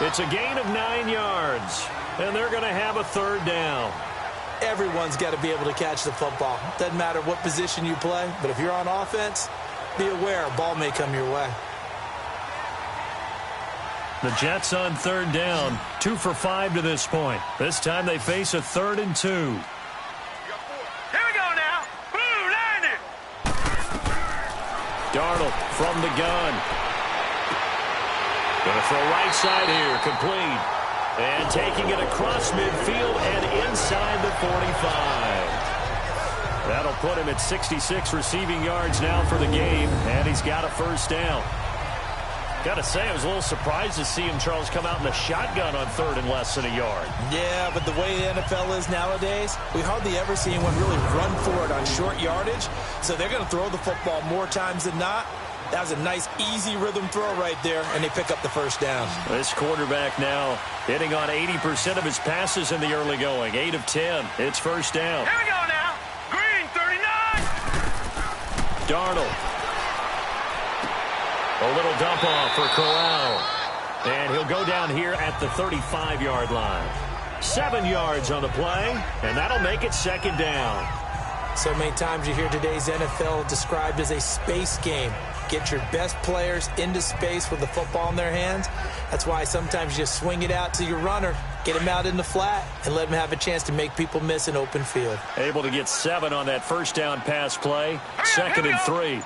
It's a gain of 9 yards, and they're going to have a 3rd down. Everyone's got to be able to catch the football. Doesn't matter what position you play, but if you're on offense, be aware a ball may come your way. The Jets on 3rd down, 2 for 5 to this point. This time they face a 3rd and 2. Darnold from the gun. Going to throw right side here, complete. And taking it across midfield and inside the 45. That'll put him at 66 receiving yards now for the game, and he's got a 1st down. Got to say, I was a little surprised to see him, Charles, come out in the shotgun on 3rd and less than a yard. Yeah, but the way the NFL is nowadays, we hardly ever see anyone really run for it on short yardage. So they're going to throw the football more times than not. That was a nice, easy rhythm throw right there, and they pick up the 1st down. This quarterback now hitting on 80% of his passes in the early going. 8 of 10. It's 1st down. Here we go now. Green, 39. Darnold. A little dump off for Crowell. And he'll go down here at the 35-yard line. 7 yards on the play, and that'll make it 2nd down. So many times you hear today's NFL described as a space game. Get your best players into space with the football in their hands. That's why sometimes you just swing it out to your runner, get him out in the flat, and let him have a chance to make people miss an open field. Able to get 7 on that 1st down pass play. 2nd and 3.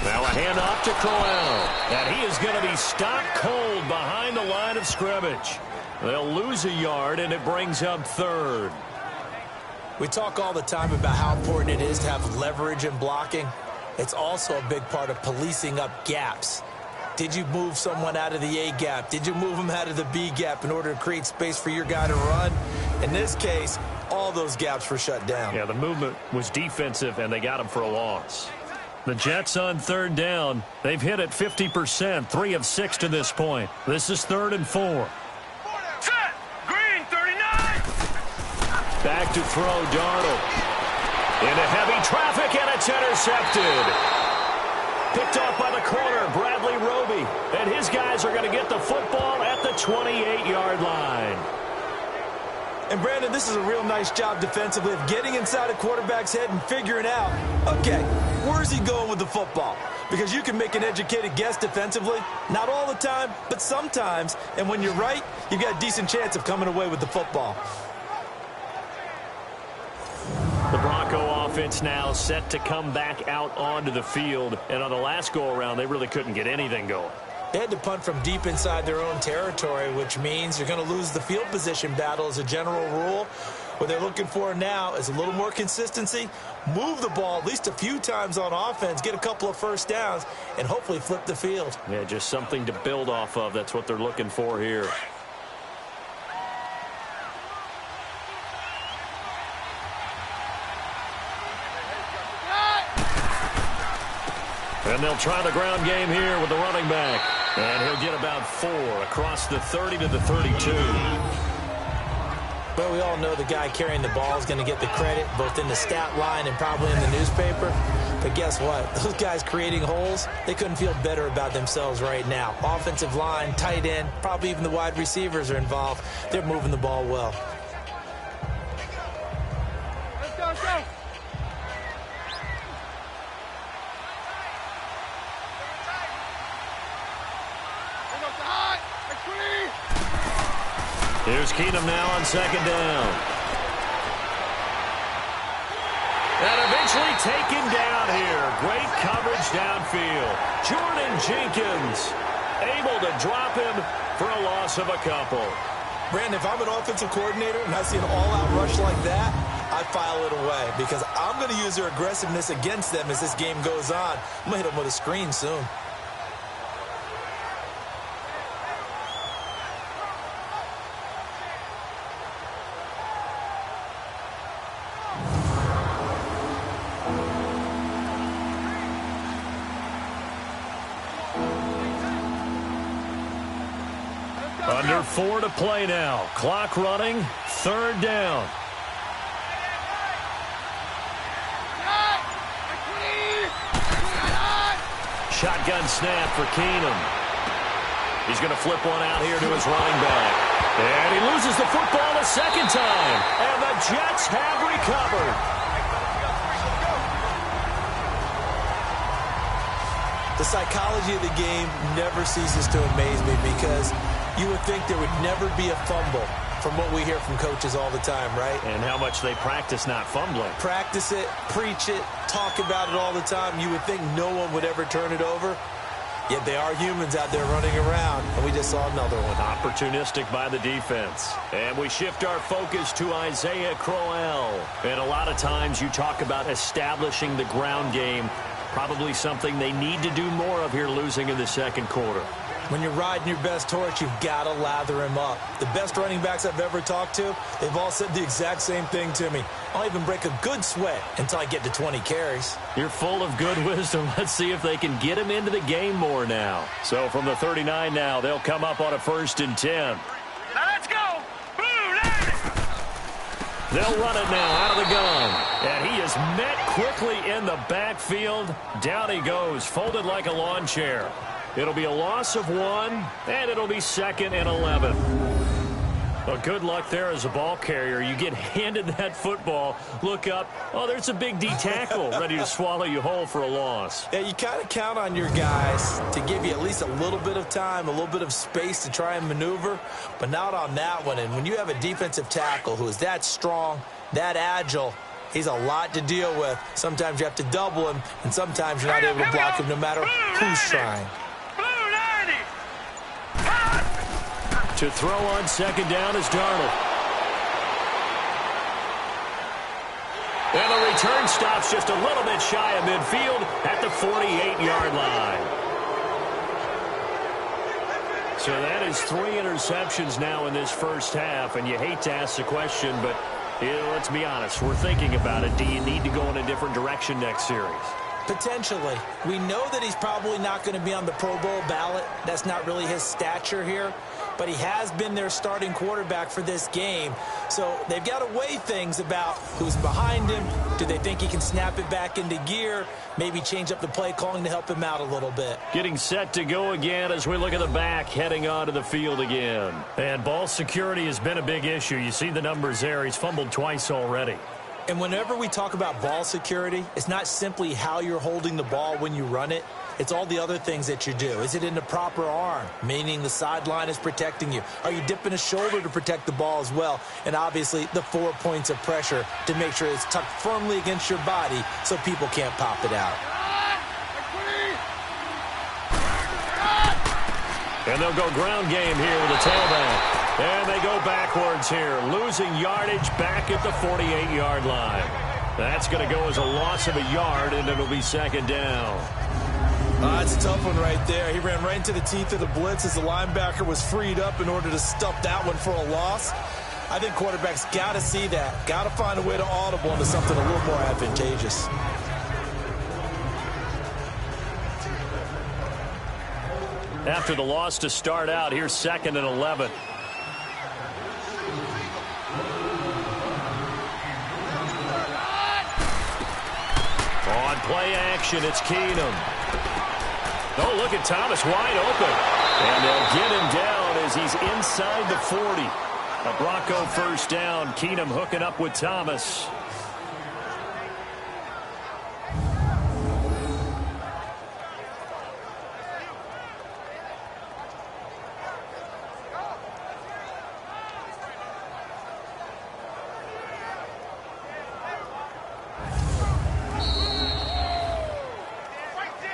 Now a handoff to Crowell. And he is going to be stopped cold behind the line of scrimmage. They'll lose a yard, and it brings up 3rd. We talk all the time about how important it is to have leverage in blocking. It's also a big part of policing up gaps. Did you move someone out of the A gap? Did you move them out of the B gap in order to create space for your guy to run? In this case, all those gaps were shut down. Yeah, the movement was defensive, and they got him for a loss. The Jets on 3rd down. They've hit it 50%, 3 of 6 to this point. This is 3rd and 4. Set. Green, 39. Back to throw, Darnold. Into heavy traffic, and it's intercepted. Picked off by the corner, Bradley Roby. And his guys are going to get the football at the 28-yard line. And, Brandon, this is a real nice job defensively of getting inside a quarterback's head and figuring out, okay, where's he going with the football? Because you can make an educated guess defensively. Not all the time, but sometimes. And when you're right, you've got a decent chance of coming away with the football. The Bronco offense now set to come back out onto the field. And on the last go-around, they really couldn't get anything going. They had to punt from deep inside their own territory, which means you're going to lose the field position battle as a general rule. What they're looking for now is a little more consistency, move the ball at least a few times on offense, get a couple of first downs, and hopefully flip the field. Yeah, just something to build off of. That's what they're looking for here. And they'll try the ground game here with the running back. And he'll get about 4 across the 30 to the 32. Well, we all know the guy carrying the ball is going to get the credit, both in the stat line and probably in the newspaper. But guess what? Those guys creating holes, they couldn't feel better about themselves right now. Offensive line, tight end, probably even the wide receivers are involved. They're moving the ball well. Let's go, let's go. Here's Keenum now on second down. And eventually taken down here. Great coverage downfield. Jordan Jenkins able to drop him for a loss of a couple. Brandon, if I'm an offensive coordinator and I see an all-out rush like that, I file it away because I'm going to use their aggressiveness against them as this game goes on. I'm going to hit them with a screen soon. Under 4 to play now. Clock running. Third down. Shotgun snap for Keenum. He's going to flip one out here to his running back. And he loses the football a second time. And the Jets have recovered. The psychology of the game never ceases to amaze me because you would think there would never be a fumble from what we hear from coaches all the time, right? And how much they practice not fumbling. Practice it, preach it, talk about it all the time. You would think no one would ever turn it over. Yet they are humans out there running around, and we just saw another one. Opportunistic by the defense. And we shift our focus to Isaiah Crowell. And a lot of times you talk about establishing the ground game. Probably something they need to do more of here losing in the second quarter. When you're riding your best horse, you've got to lather him up. The best running backs I've ever talked to, they've all said the exact same thing to me. I'll even break a good sweat until I get to 20 carries. You're full of good wisdom. Let's see if they can get him into the game more now. So from the 39 now, they'll come up on a 1st and 10. Now let's go. Boom, let it. They'll run it now out of the gun. And he is met quickly in the backfield. Down he goes, folded like a lawn chair. It'll be a loss of 1, and it'll be 2nd and 11. Well, good luck there as a ball carrier. You get handed that football, look up, oh, there's a big D tackle ready to swallow you whole for a loss. Yeah, you kind of count on your guys to give you at least a little bit of time, a little bit of space to try and maneuver, but not on that one. And when you have a defensive tackle who is that strong, that agile, he's a lot to deal with. Sometimes you have to double him, and sometimes you're not able to block him no matter who's trying. To throw on 2nd down is Darnold. And the return stops just a little bit shy of midfield at the 48-yard line. So that is 3 interceptions now in this first half, and you hate to ask the question, but let's be honest, we're thinking about it. Do you need to go in a different direction next series? Potentially. We know that he's probably not going to be on the Pro Bowl ballot. That's not really his stature here. But he has been their starting quarterback for this game. So they've got to weigh things about who's behind him. Do they think he can snap it back into gear? Maybe change up the play calling to help him out a little bit. Getting set to go again as we look at the back, heading onto the field again. And ball security has been a big issue. You see the numbers there. He's fumbled twice already. And whenever we talk about ball security, it's not simply how you're holding the ball when you run it. It's all the other things that you do. Is it in the proper arm, meaning the sideline is protecting you? Are you dipping a shoulder to protect the ball as well? And obviously the 4 points of pressure to make sure it's tucked firmly against your body so people can't pop it out. And they'll go ground game here with a tailback. And they go backwards here, losing yardage back at the 48-yard line. That's going to go as a loss of a yard, and it'll be second down. It's a tough one right there. He ran right into the teeth of the blitz as the linebacker was freed up in order to stuff that one for a loss. I think quarterbacks got to see that. Got to find a way to audible into something a little more advantageous. After the loss to start out, here's 2nd and 11. On play action, it's Keenum. Oh, look at Thomas wide open. And they'll get him down as he's inside the 40. A Bronco first down. Keenum hooking up with Thomas.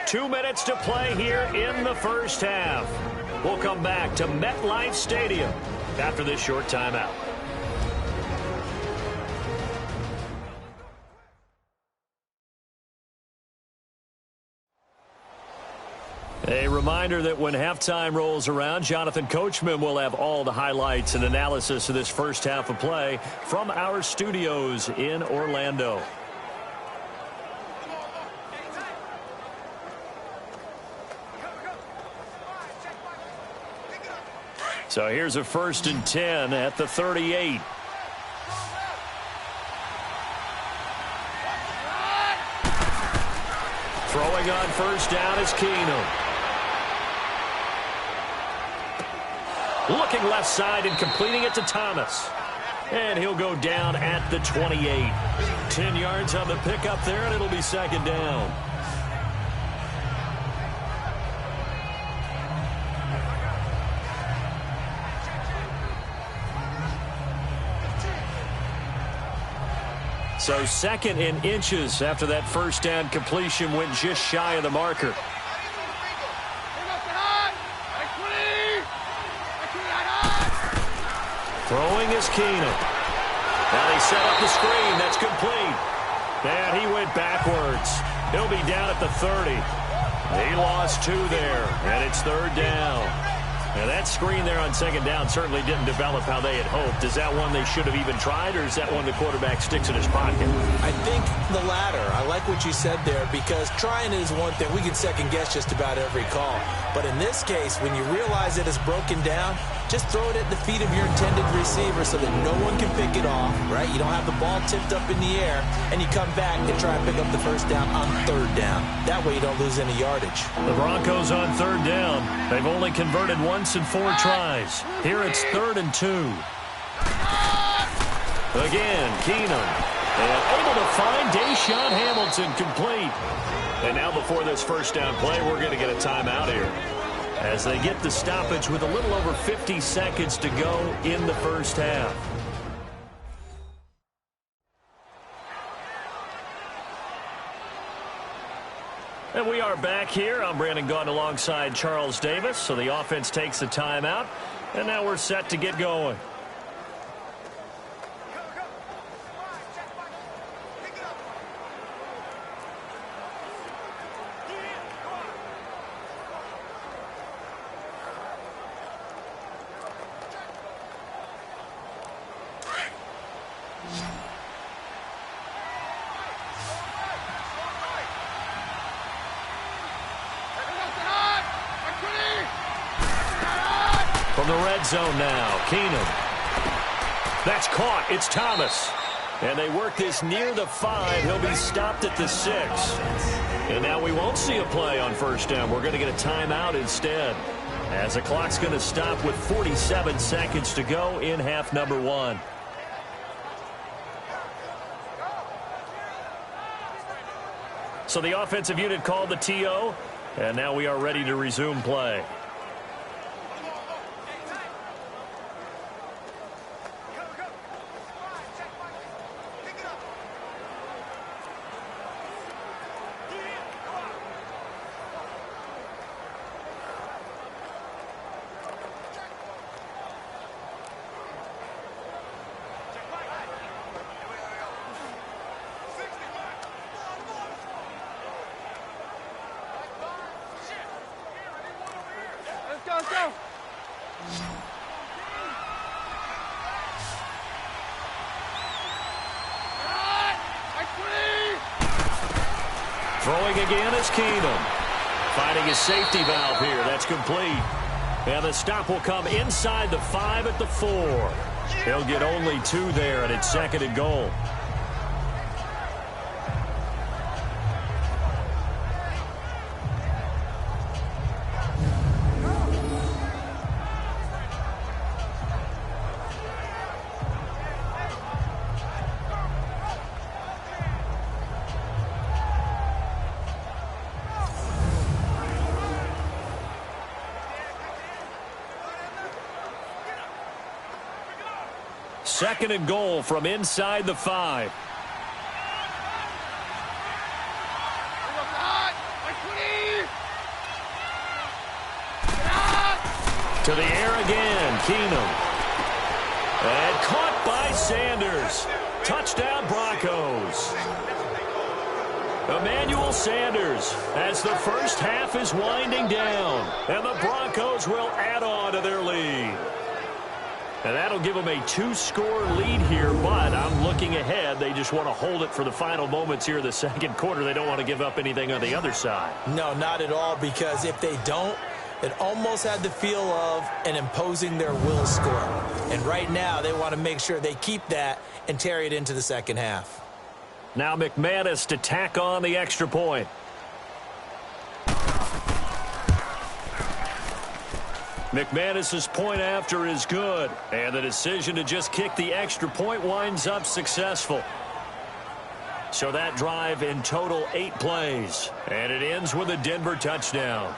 Two minutes to play here in the first half. We'll come back to MetLife Stadium after this short timeout. A reminder that when halftime rolls around, Jonathan Coachman will have all the highlights and analysis of this first half of play from our studios in Orlando. So here's a 1st and 10 at the 38. Throwing on first down is Keenum. Looking left side and completing it to Thomas. And he'll go down at the 28. 10 yards on the pickup there, and it'll be second down. So 2nd in inches after that first down completion went just shy of the marker. Throwing is Keenum. Now they set up the screen. That's complete. And he went backwards. He'll be down at the 30. He lost 2 there, and it's 3rd down. Now that screen there on second down certainly didn't develop how they had hoped. Is that one they should have even tried, or is that one the quarterback sticks in his pocket? I think the latter. I like what you said there, because trying is one thing. We can second guess just about every call. But in this case, when you realize that it's broken down, just throw it at the feet of your intended receiver so that no one can pick it off, right? You don't have the ball tipped up in the air, and you come back and try and pick up the first down on 3rd down. That way you don't lose any yardage. The Broncos on 3rd down. They've only converted once in 4 tries. Here it's 3rd and 2. Again, Keenum. And able to find Deshaun Hamilton complete. And now before this first down play, we're going to get a timeout here, as they get the stoppage with a little over 50 seconds to go in the first half. And we are back here. I'm Brandon Gaudin alongside Charles Davis. So the offense takes a timeout, and now we're set to get going. From the red zone now, Keenum. That's caught. It's Thomas. And they work this near the 5. He'll be stopped at the 6. And now we won't see a play on first down. We're going to get a timeout instead, as the clock's going to stop with 47 seconds to go in half number 1. So the offensive unit called the TO, and now we are ready to resume play. Let's go. Throwing again is Keenum. Finding his safety valve here. That's complete. And the stop will come inside the 5 at the 4. He'll get only 2 there, and it's 2nd and goal. Second and goal from inside the 5. To the air again, Keenum. And caught by Sanders. Touchdown, Broncos. Emmanuel Sanders as the first half is winding down. And the Broncos will add on to their lead. And that'll give them a 2-score lead here, but I'm looking ahead. They just want to hold it for the final moments here in the second quarter. They don't want to give up anything on the other side. No, not at all, because if they don't, it almost had the feel of an imposing their will score. And right now, they want to make sure they keep that and carry it into the second half. Now McManus to tack on the extra point. McManus's point after is good, and the decision to just kick the extra point winds up successful. So that drive in total 8 plays, and it ends with a Denver touchdown.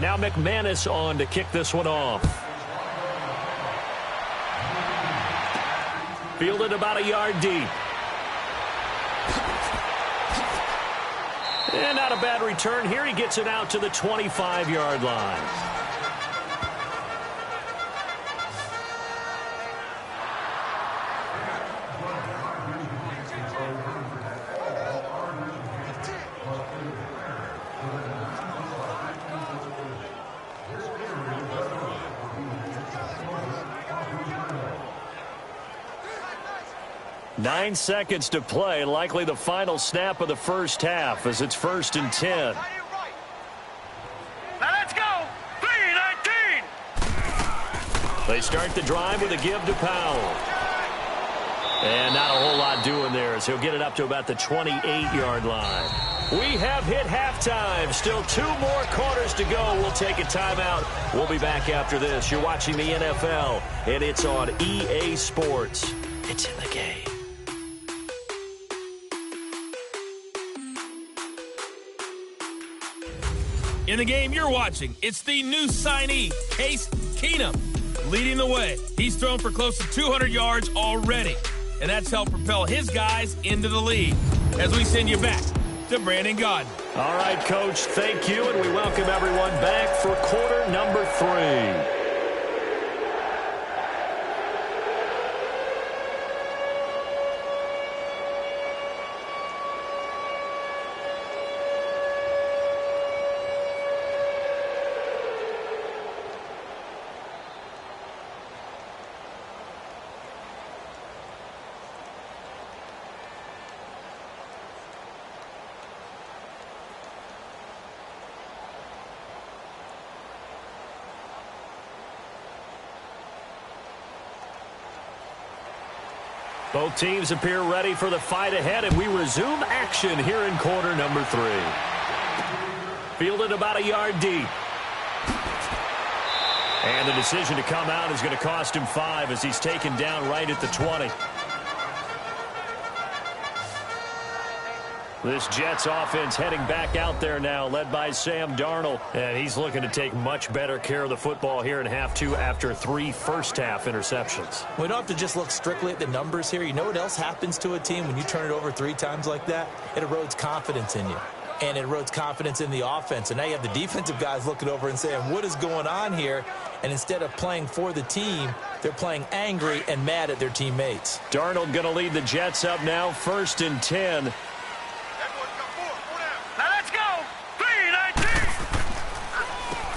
Now McManus on to kick this one off. Fielded about a yard deep. And not a bad return here. He gets it out to the 25-yard line. Nine seconds to play, likely the final snap of the first half as it's 1st and 10. Now let's go. 3-19. They start the drive with a give to Powell. And not a whole lot doing there as he'll get it up to about the 28-yard line. We have hit halftime. Still 2 more quarters to go. We'll take a timeout. We'll be back after this. You're watching the NFL, and it's on EA Sports. It's in the game. In the game you're watching, it's the new signee, Case Keenum, leading the way. He's thrown for close to 200 yards already, and that's helped propel his guys into the lead. As we send you back to Brandon Gaudin. All right, Coach, thank you, and we welcome everyone back for quarter number 3. Both teams appear ready for the fight ahead, and we resume action here in quarter number 3. Fielded about a yard deep. And the decision to come out is going to cost him 5 as he's taken down right at the 20. This Jets offense heading back out there now, led by Sam Darnold. And he's looking to take much better care of the football here in half 2 after 3 first-half interceptions. We don't have to just look strictly at the numbers here. You know what else happens to a team when you turn it over 3 times like that? It erodes confidence in you. And it erodes confidence in the offense. And now you have the defensive guys looking over and saying, what is going on here? And instead of playing for the team, they're playing angry and mad at their teammates. Darnold going to lead the Jets up now, 1st and 10.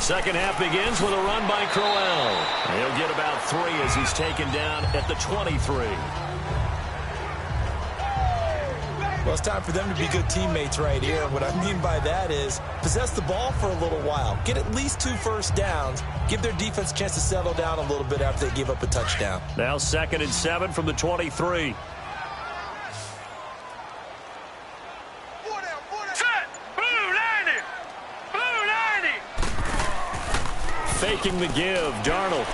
Second half begins with a run by Crowell. He'll get about 3 as he's taken down at the 23. Well, it's time for them to be good teammates right here. What I mean by that is possess the ball for a little while. Get at least 2 first downs. Give their defense a chance to settle down a little bit after they give up a touchdown. Now 2nd and 7 from the 23. Faking the give, Darnold.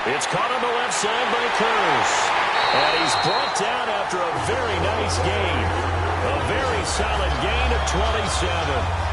It's caught on the left side by Kurz. And he's brought down after a very nice gain. A very solid gain of 27.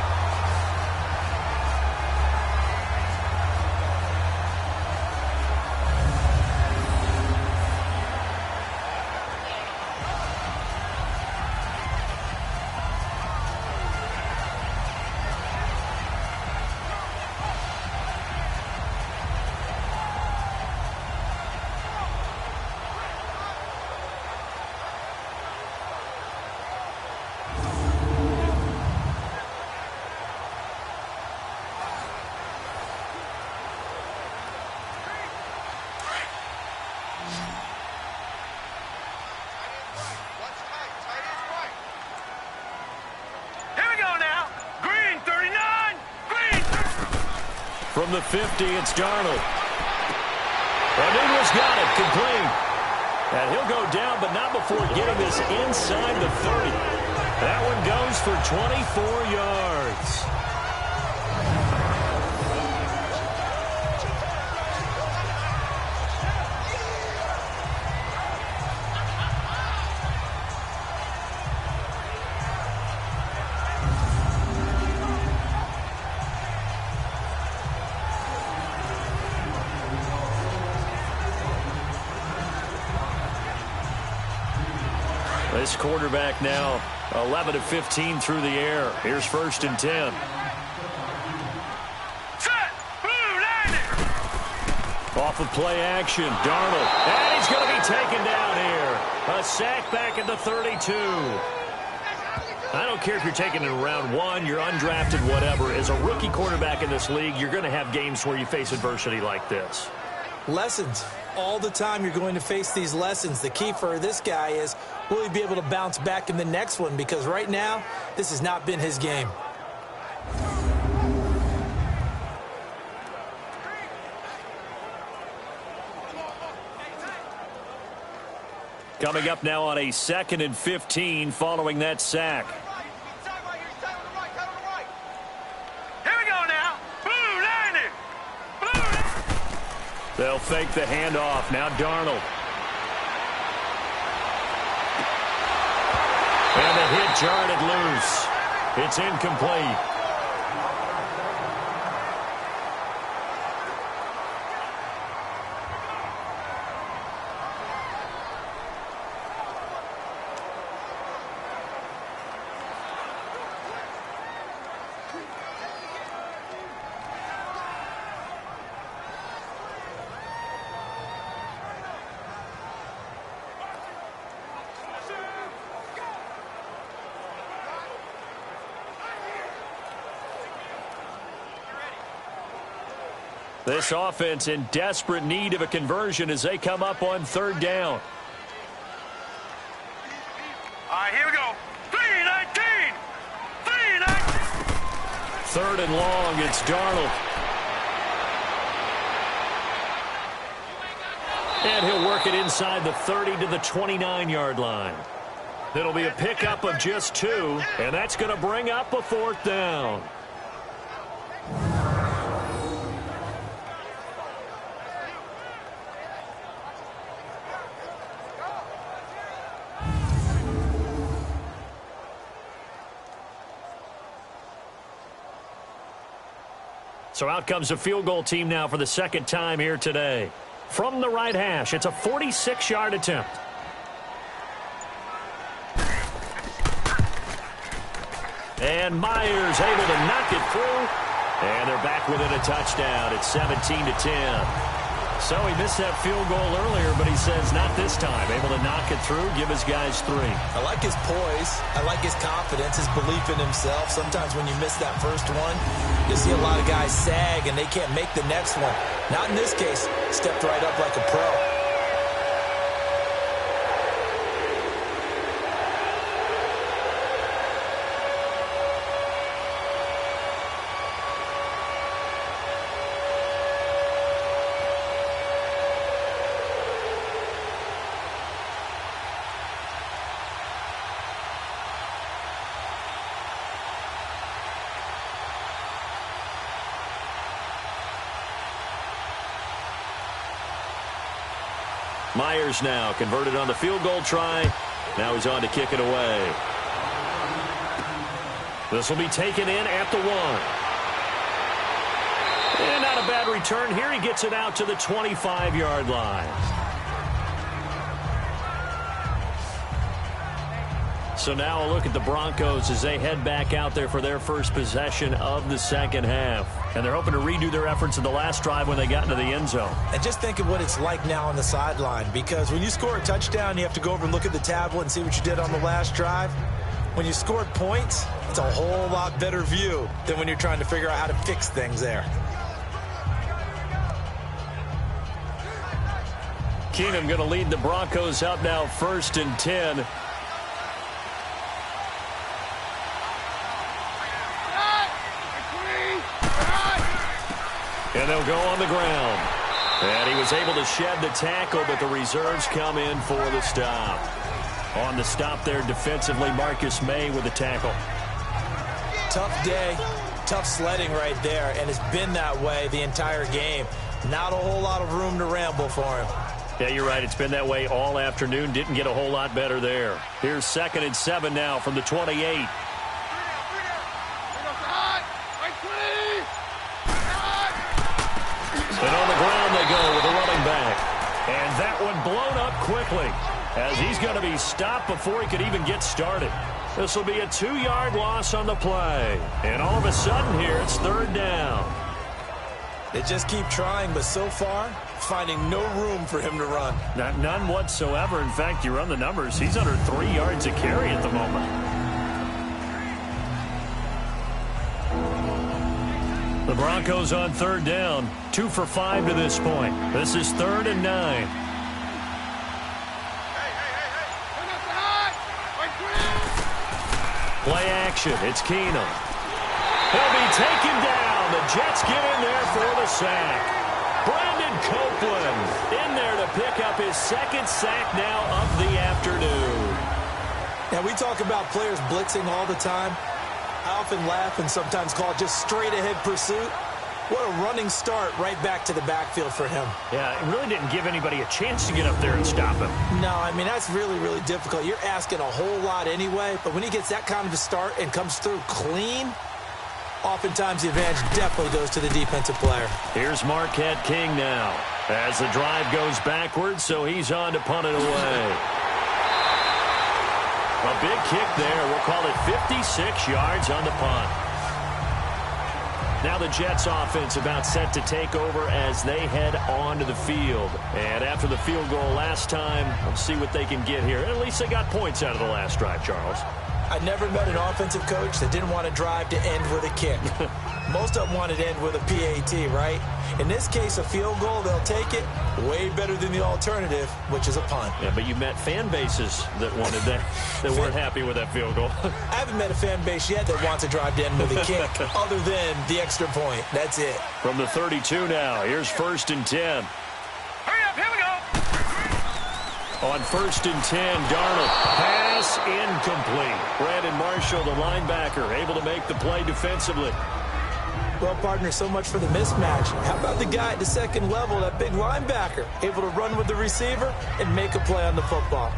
From the 50, it's Darnold. O'Neill's got it, complete. And he'll go down, but not before getting this inside the 30. That one goes for 24 yards. This quarterback now 11 of 15 through the air. Here's 1st and 10. Off of play action, Darnold. And he's going to be taken down here. A sack back at the 32. I don't care if you're taking it in round 1, you're undrafted, whatever. As a rookie quarterback in this league, you're going to have games where you face adversity like this. Lessons. All the time you're going to face these lessons. The key for this guy is, will he be able to bounce back in the next one? Because right now, this has not been his game. Coming up now on a 2nd and 15 following that sack. They'll fake the handoff. Now Darnold. And the hit jarred it loose. It's incomplete. This offense in desperate need of a conversion as they come up on 3rd down. All right, here we go. 3-19. 3-19. 3rd and long, it's Darnold. And he'll work it inside the 30 to the 29-yard line. It'll be a pickup of just 2, and that's going to bring up a 4th down. So out comes the field goal team now for the 2nd time here today. From the right hash, it's a 46-yard attempt. And Myers able to knock it through. And they're back within a touchdown. It's 17-10. So he missed that field goal earlier, but he says not this time. Able to knock it through, give his guys 3. I like his poise. I like his confidence, his belief in himself. Sometimes when you miss that first one, you see a lot of guys sag and they can't make the next one. Not in this case. Stepped right up like a pro. Myers now converted on the field goal try. Now he's on to kick it away. This will be taken in at the 1. And not a bad return here. He gets it out to the 25-yard line. So now a look at the Broncos as they head back out there for their first possession of the second half. And they're hoping to redo their efforts in the last drive when they got into the end zone. And just think of what it's like now on the sideline, because when you score a touchdown, you have to go over and look at the tablet and see what you did on the last drive. When you scored points, it's a whole lot better view than when you're trying to figure out how to fix things there. Keenum going to lead the Broncos up now 1st and 10. And they'll go on the ground. And he was able to shed the tackle, but the reserves come in for the stop. On the stop there defensively, Marcus May with the tackle. Tough day, tough sledding right there, and it's been that way the entire game. Not a whole lot of room to ramble for him. Yeah, you're right. It's been that way all afternoon. Didn't get a whole lot better there. Here's 2nd and 7 now from the 28. And on the ground they go with a running back. And that one blown up quickly as he's going to be stopped before he could even get started. This will be a 2-yard loss on the play. And all of a sudden here, it's 3rd down. They just keep trying, but so far, finding no room for him to run. None whatsoever. In fact, you run the numbers. He's under 3 yards a carry at the moment. The Broncos on 3rd down. 2 for 5 to this point. This is 3rd and 9. Play action. It's Keenum. He'll be taken down. The Jets get in there for the sack. Brandon Copeland in there to pick up his 2nd sack now of the afternoon. And we talk about players blitzing all the time. I often laugh and sometimes call it just straight-ahead pursuit. What a running start right back to the backfield for him. Yeah, it really didn't give anybody a chance to get up there and stop him. No, I mean, that's really, really difficult. You're asking a whole lot anyway, but when he gets that kind of a start and comes through clean, oftentimes the advantage definitely goes to the defensive player. Here's Marquette King now as the drive goes backwards, so he's on to punt it away. A big kick there. We'll call it 56 yards on the punt. Now the Jets offense about set to take over as they head onto the field. And after the field goal last time, we'll see what they can get here. At least they got points out of the last drive, Charles. I never met an offensive coach that didn't want to drive to end with a kick. Most of them wanted to end with a PAT, right? In this case, a field goal, they'll take it. Way better than the alternative, which is a punt. Yeah, but you met fan bases that wanted that, that weren't happy with that field goal. I haven't met a fan base yet that wants to drive to end with a kick other than the extra point. That's it. From the 32 now, here's 1st and 10. Hurry up, here we go. On 1st and 10, Darnold. Pass incomplete. Brandon Marshall, the linebacker, able to make the play defensively. Well, partner, so much for the mismatch. How about the guy at the second level, that big linebacker, able to run with the receiver and make a play on the football?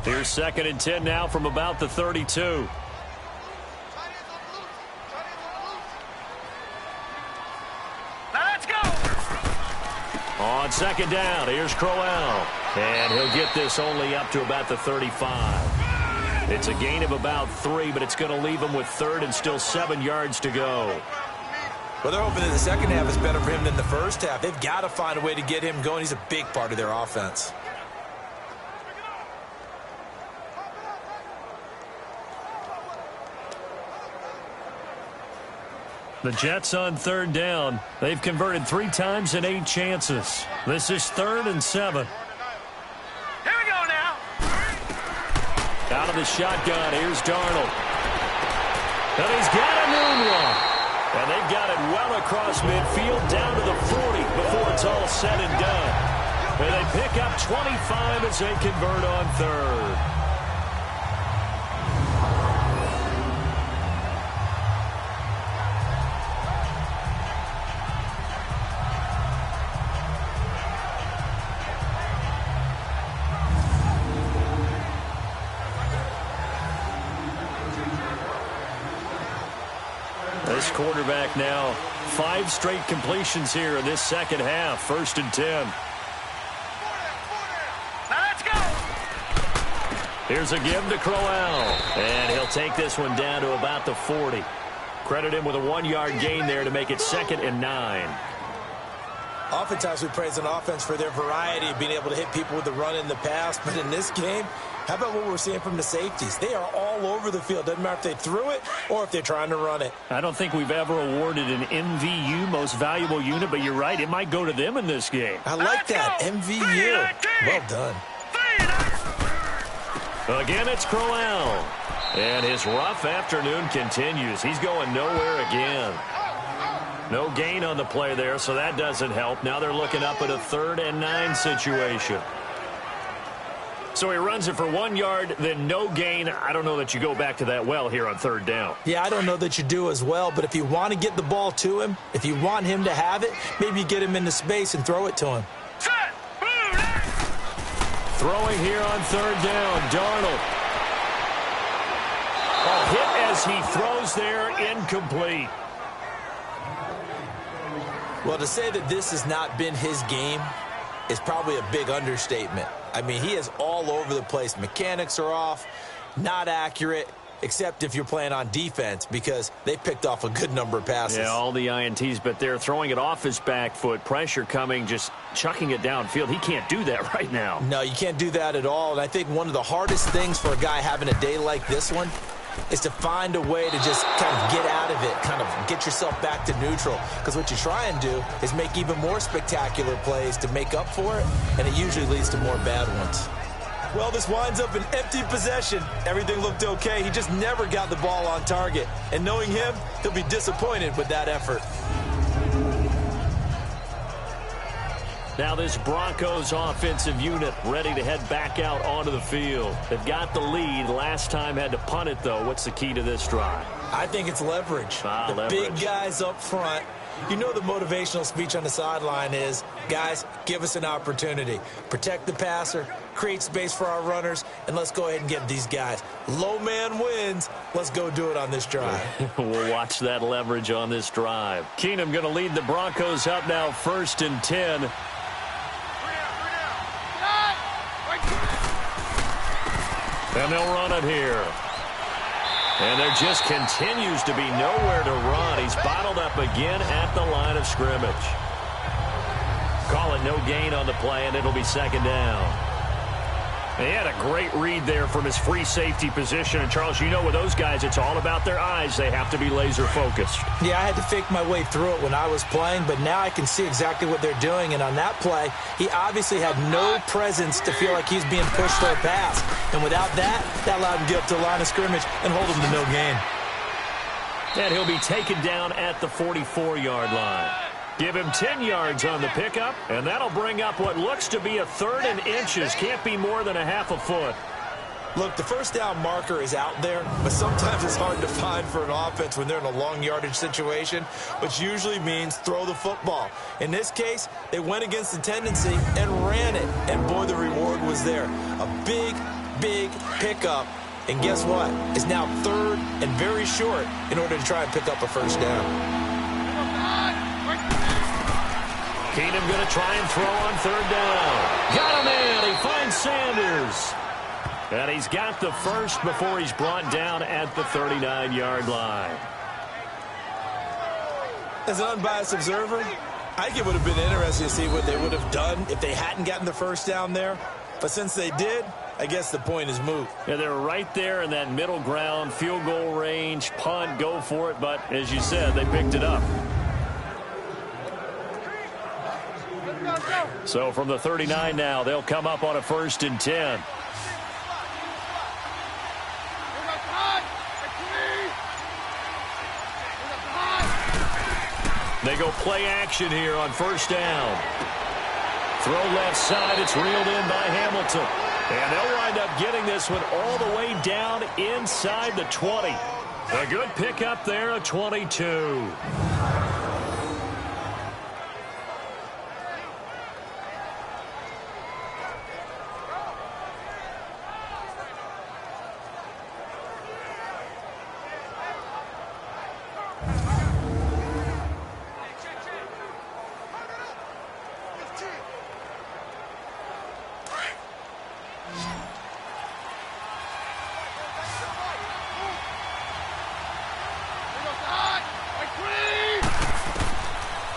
Here's 2nd and 10 now from about the 32. On 2nd down, here's Crowell. And he'll get this only up to about the 35. It's a gain of about 3, but it's going to leave him with 3rd and still 7 yards to go. Well, they're hoping that the second half is better for him than the first half. They've got to find a way to get him going. He's a big part of their offense. The Jets on 3rd down. They've converted 3 times in 8 chances. This is 3rd and 7. Here we go now. Out of the shotgun, here's Darnold. And he's got a moonwalk. And they've got it well across midfield down to the 40 before it's all said and done. And they pick up 25 as they convert on 3rd. This quarterback now, 5 straight completions here in this second half. 1st and 10. Now let's go. Here's a give to Crowell. And he'll take this one down to about the 40. Credit him with a 1-yard gain there to make it 2nd and 9. Oftentimes we praise an offense for their variety of being able to hit people with the run in the pass. But in this game, how about what we're seeing from the safeties? They are all over the field. Doesn't matter if they threw it or if they're trying to run it. I don't think we've ever awarded an MVU, most valuable unit, but you're right. It might go to them in this game. I like that. MVU. Well done. Again, it's Crowell. And his rough afternoon continues. He's going nowhere again. No gain on the play there, so that doesn't help. Now they're looking up at a 3rd and 9 situation. So he runs it for 1 yard, then no gain. I don't know that you go back to that well here on 3rd down. Yeah, I don't know that you do as well, but if you want to get the ball to him, if you want him to have it, maybe you get him into space and throw it to him. Throwing here on 3rd down, Darnold. A hit as he throws there, incomplete. Well, to say that this has not been his game is probably a big understatement. I mean, he is all over the place. Mechanics are off, not accurate, except if you're playing on defense because they picked off a good number of passes. Yeah, all the INTs, but they're throwing it off his back foot. Pressure coming, just chucking it downfield. He can't do that right now. No, you can't do that at all. And I think one of the hardest things for a guy having a day like this one is to find a way to just kind of get out of it, kind of get yourself back to neutral. Because what you try and do is make even more spectacular plays to make up for it, and it usually leads to more bad ones. Well, this winds up an empty possession. Everything looked okay. He just never got the ball on target. And knowing him, he'll be disappointed with that effort. Now this Broncos offensive unit ready to head back out onto the field. They've got the lead. Last time had to punt it, though. What's the key to this drive? I think it's leverage. The big guys up front. You know the motivational speech on the sideline is, guys, give us an opportunity. Protect the passer, create space for our runners, and let's go ahead and get these guys. Low man wins. Let's go do it on this drive. We'll watch that leverage on this drive. Keenum going to lead the Broncos up now 1st and 10. And they'll run it here. And there just continues to be nowhere to run. He's bottled up again at the line of scrimmage. Call it no gain on the play, and it'll be 2nd down. He had a great read there from his free safety position. And, Charles, you know with those guys, it's all about their eyes. They have to be laser-focused. Yeah, I had to fake my way through it when I was playing, but now I can see exactly what they're doing. And on that play, he obviously had no presence to feel like he's being pushed for a pass. And without that, that allowed him to get up to the line of scrimmage and hold him to no gain. And he'll be taken down at the 44-yard line. Give him 10 yards on the pickup, and that'll bring up what looks to be a 3rd and inches. Can't be more than a half a foot. Look, the first down marker is out there, but sometimes it's hard to find for an offense when they're in a long yardage situation, which usually means throw the football. In this case, they went against the tendency and ran it, and boy, the reward was there. A big, big pickup, and guess what? It's now 3rd and very short in order to try and pick up a first down. Keenum going to try and throw on 3rd down. Got him in. He finds Sanders. And he's got the first before he's brought down at the 39-yard line. As an unbiased observer, I think it would have been interesting to see what they would have done if they hadn't gotten the first down there. But since they did, I guess the point is moot. Yeah, they're right there in that middle ground, field goal range, punt, go for it. But as you said, they picked it up. So from the 39 now, they'll come up on a 1st and 10. They go play action here on 1st down. Throw left side. It's reeled in by Hamilton. And they'll wind up getting this one all the way down inside the 20. A good pickup there, a 22.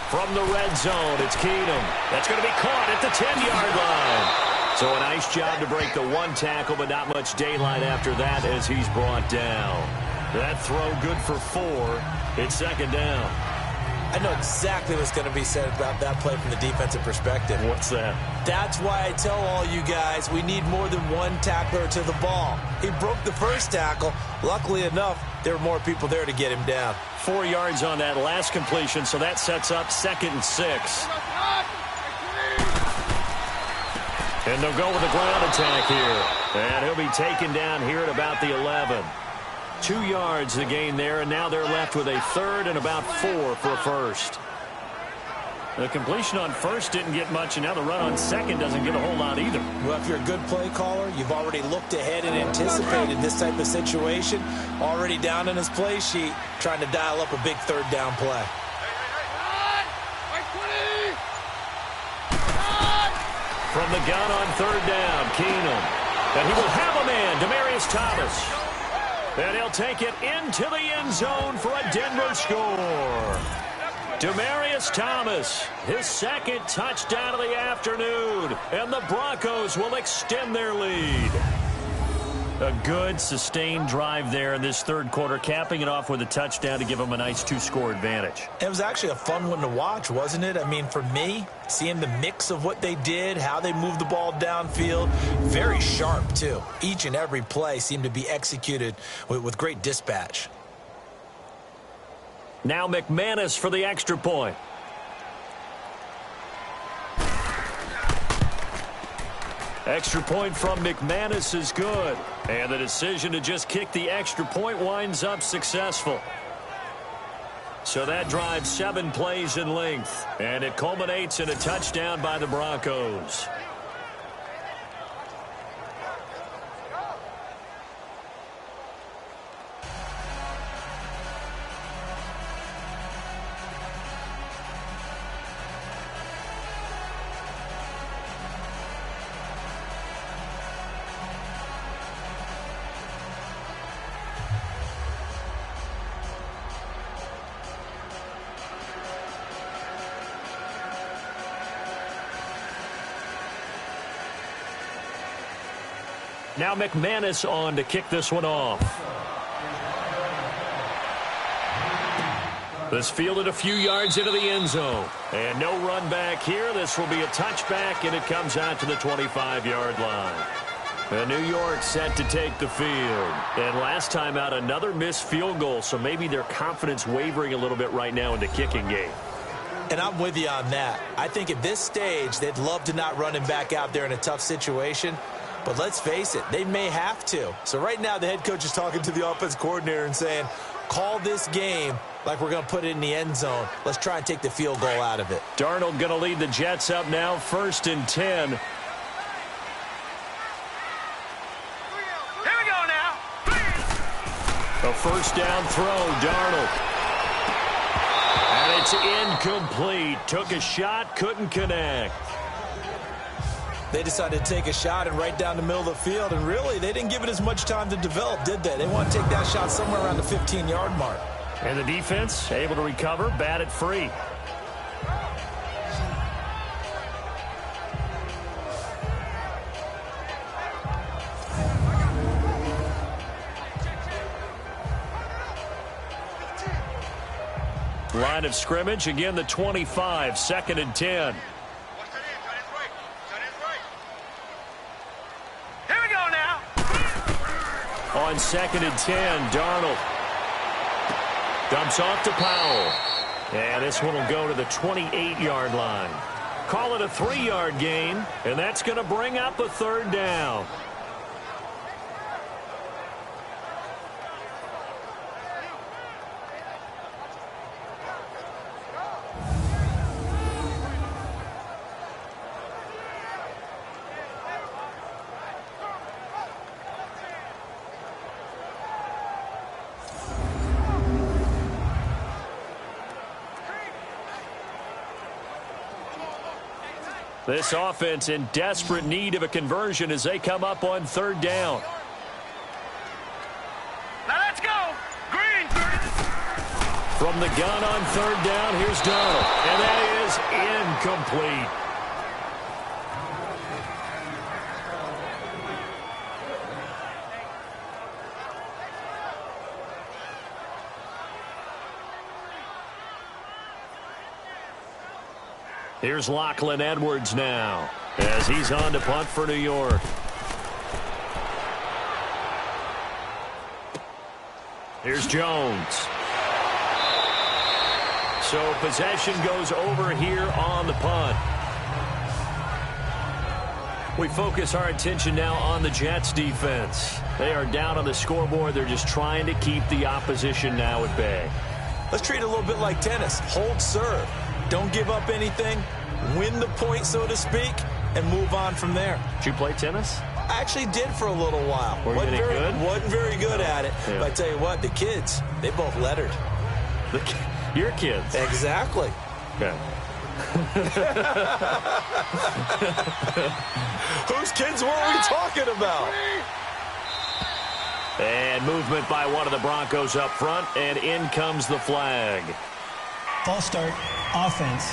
From the red zone, it's Keenum. That's going to be caught at the 10-yard line. So a nice job to break the 1 tackle, but not much daylight after that as he's brought down. That throw good for 4. It's 2nd down. I know exactly what's going to be said about that play from the defensive perspective. What's that? That's why I tell all you guys we need more than 1 tackler to the ball. He broke the first tackle. Luckily enough, there were more people there to get him down. 4 yards on that last completion, so that sets up 2nd and 6. And they'll go with a ground attack here. And he'll be taken down here at about the 11. 2 yards the gain there, and now they're left with a 3rd and about 4 for a first. The completion on 1st didn't get much, and now the run on 2nd doesn't get a whole lot either. Well, if you're a good play caller, you've already looked ahead and anticipated this type of situation. Already down in his play sheet, trying to dial up a big 3rd down play. From the gun on 3rd down, Keenum. And he will have a man, Demaryius Thomas. And he'll take it into the end zone for a Denver score. Demaryius Thomas, his 2nd touchdown of the afternoon. And the Broncos will extend their lead. A good, sustained drive there in this 3rd quarter, capping it off with a touchdown to give them a nice 2-score advantage. It was actually a fun one to watch, wasn't it? I mean, for me, seeing the mix of what they did, how they moved the ball downfield, very sharp, too. Each and every play seemed to be executed with great dispatch. Now McManus for the extra point. Extra point from McManus is good. And the decision to just kick the extra point winds up successful. So that drives 7 plays in length. And it culminates in a touchdown by the Broncos. Now McManus on to kick this one off. This fielded a few yards into the end zone. And no run back here. This will be a touchback, and it comes out to the 25-yard line. And New York set to take the field. And last time out, another missed field goal, so maybe their confidence wavering a little bit right now in the kicking game. And I'm with you on that. I think at this stage, they'd love to not run him back out there in a tough situation. But let's face it, they may have to. So right now, the head coach is talking to the offense coordinator and saying, call this game like we're going to put it in the end zone. Let's try and take the field goal out of it. Darnold going to lead the Jets up now, 1st and 10. A first down throw, Darnold. And it's incomplete. Took a shot, couldn't connect. They decided to take a shot and right down the middle of the field, and really, they didn't give it as much time to develop, did they? They want to take that shot somewhere around the 15-yard mark. And the defense able to recover, bat it free. Line of scrimmage, again the 25, 2nd and 10. Here we go now. On 2nd and 10, Darnold dumps off to Powell. And this one will go to the 28-yard line. Call it a 3-yard gain, and that's going to bring up a 3rd down. This offense in desperate need of a conversion as they come up on 3rd down. Now let's go. Green. From the gun on 3rd down, here's Darnold. And that is incomplete. Here's Lachlan Edwards now as he's on to punt for New York. Here's Jones. So possession goes over here on the punt. We focus our attention now on the Jets defense. They are down on the scoreboard. They're just trying to keep the opposition now at bay. Let's treat it a little bit like tennis. Hold serve. Don't give up anything. Win the point, so to speak, and move on from there. Did you play tennis? I actually did for a little while. Were you good? Wasn't very good at it. Yeah. But I tell you what, the kids, they both lettered. Your kids? Exactly. Okay. Whose kids were we talking about? And movement by one of the Broncos up front, and in comes the flag. False start, offense.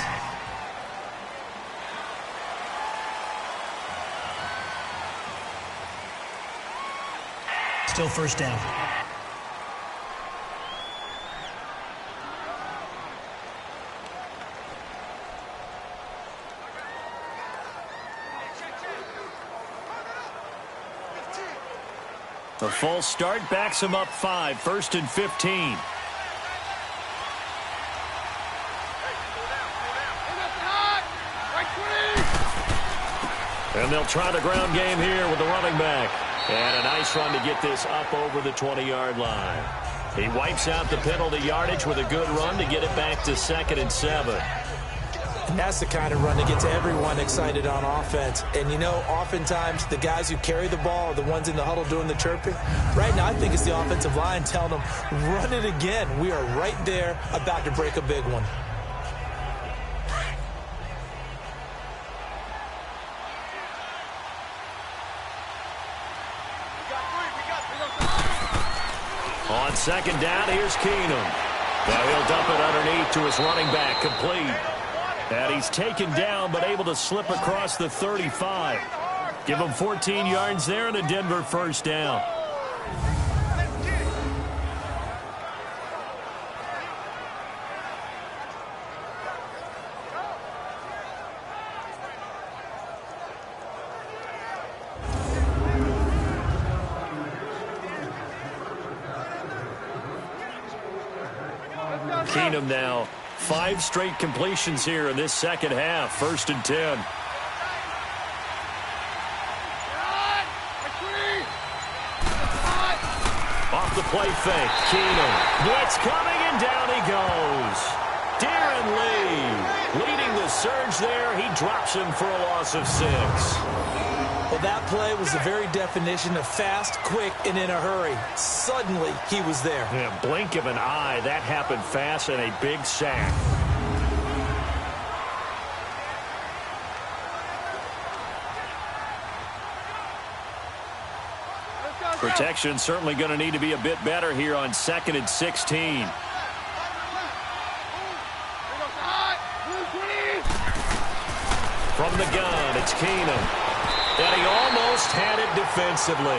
Still 1st down. The false start backs him up 5, 1st and 15. And they'll try the ground game here with the running back. And a nice run to get this up over the 20-yard line. He wipes out the penalty yardage with a good run to get it back to 2nd and 7. And that's the kind of run that gets everyone excited on offense. And, you know, oftentimes the guys who carry the ball are the ones in the huddle doing the chirping. Right now, I think it's the offensive line telling them, run it again. We are right there about to break a big one. On 2nd down, here's Keenum. Now he'll dump it underneath to his running back, complete. And he's taken down, but able to slip across the 35. Give him 14 yards there and a Denver first down. Keenum now. 5 straight completions here in this second half. 1st and 10. Off the play fake. Keenum. Blitz coming, and down he goes. Darren Lee leading the surge there. He drops him for a loss of 6. Well, that play was the very definition of fast, quick, and in a hurry. Suddenly, he was there. Yeah, blink of an eye. That happened fast and a big sack. Protection certainly going to need to be a bit better here on 2nd and 16. From the gun, it's Keenum. And he almost had it defensively.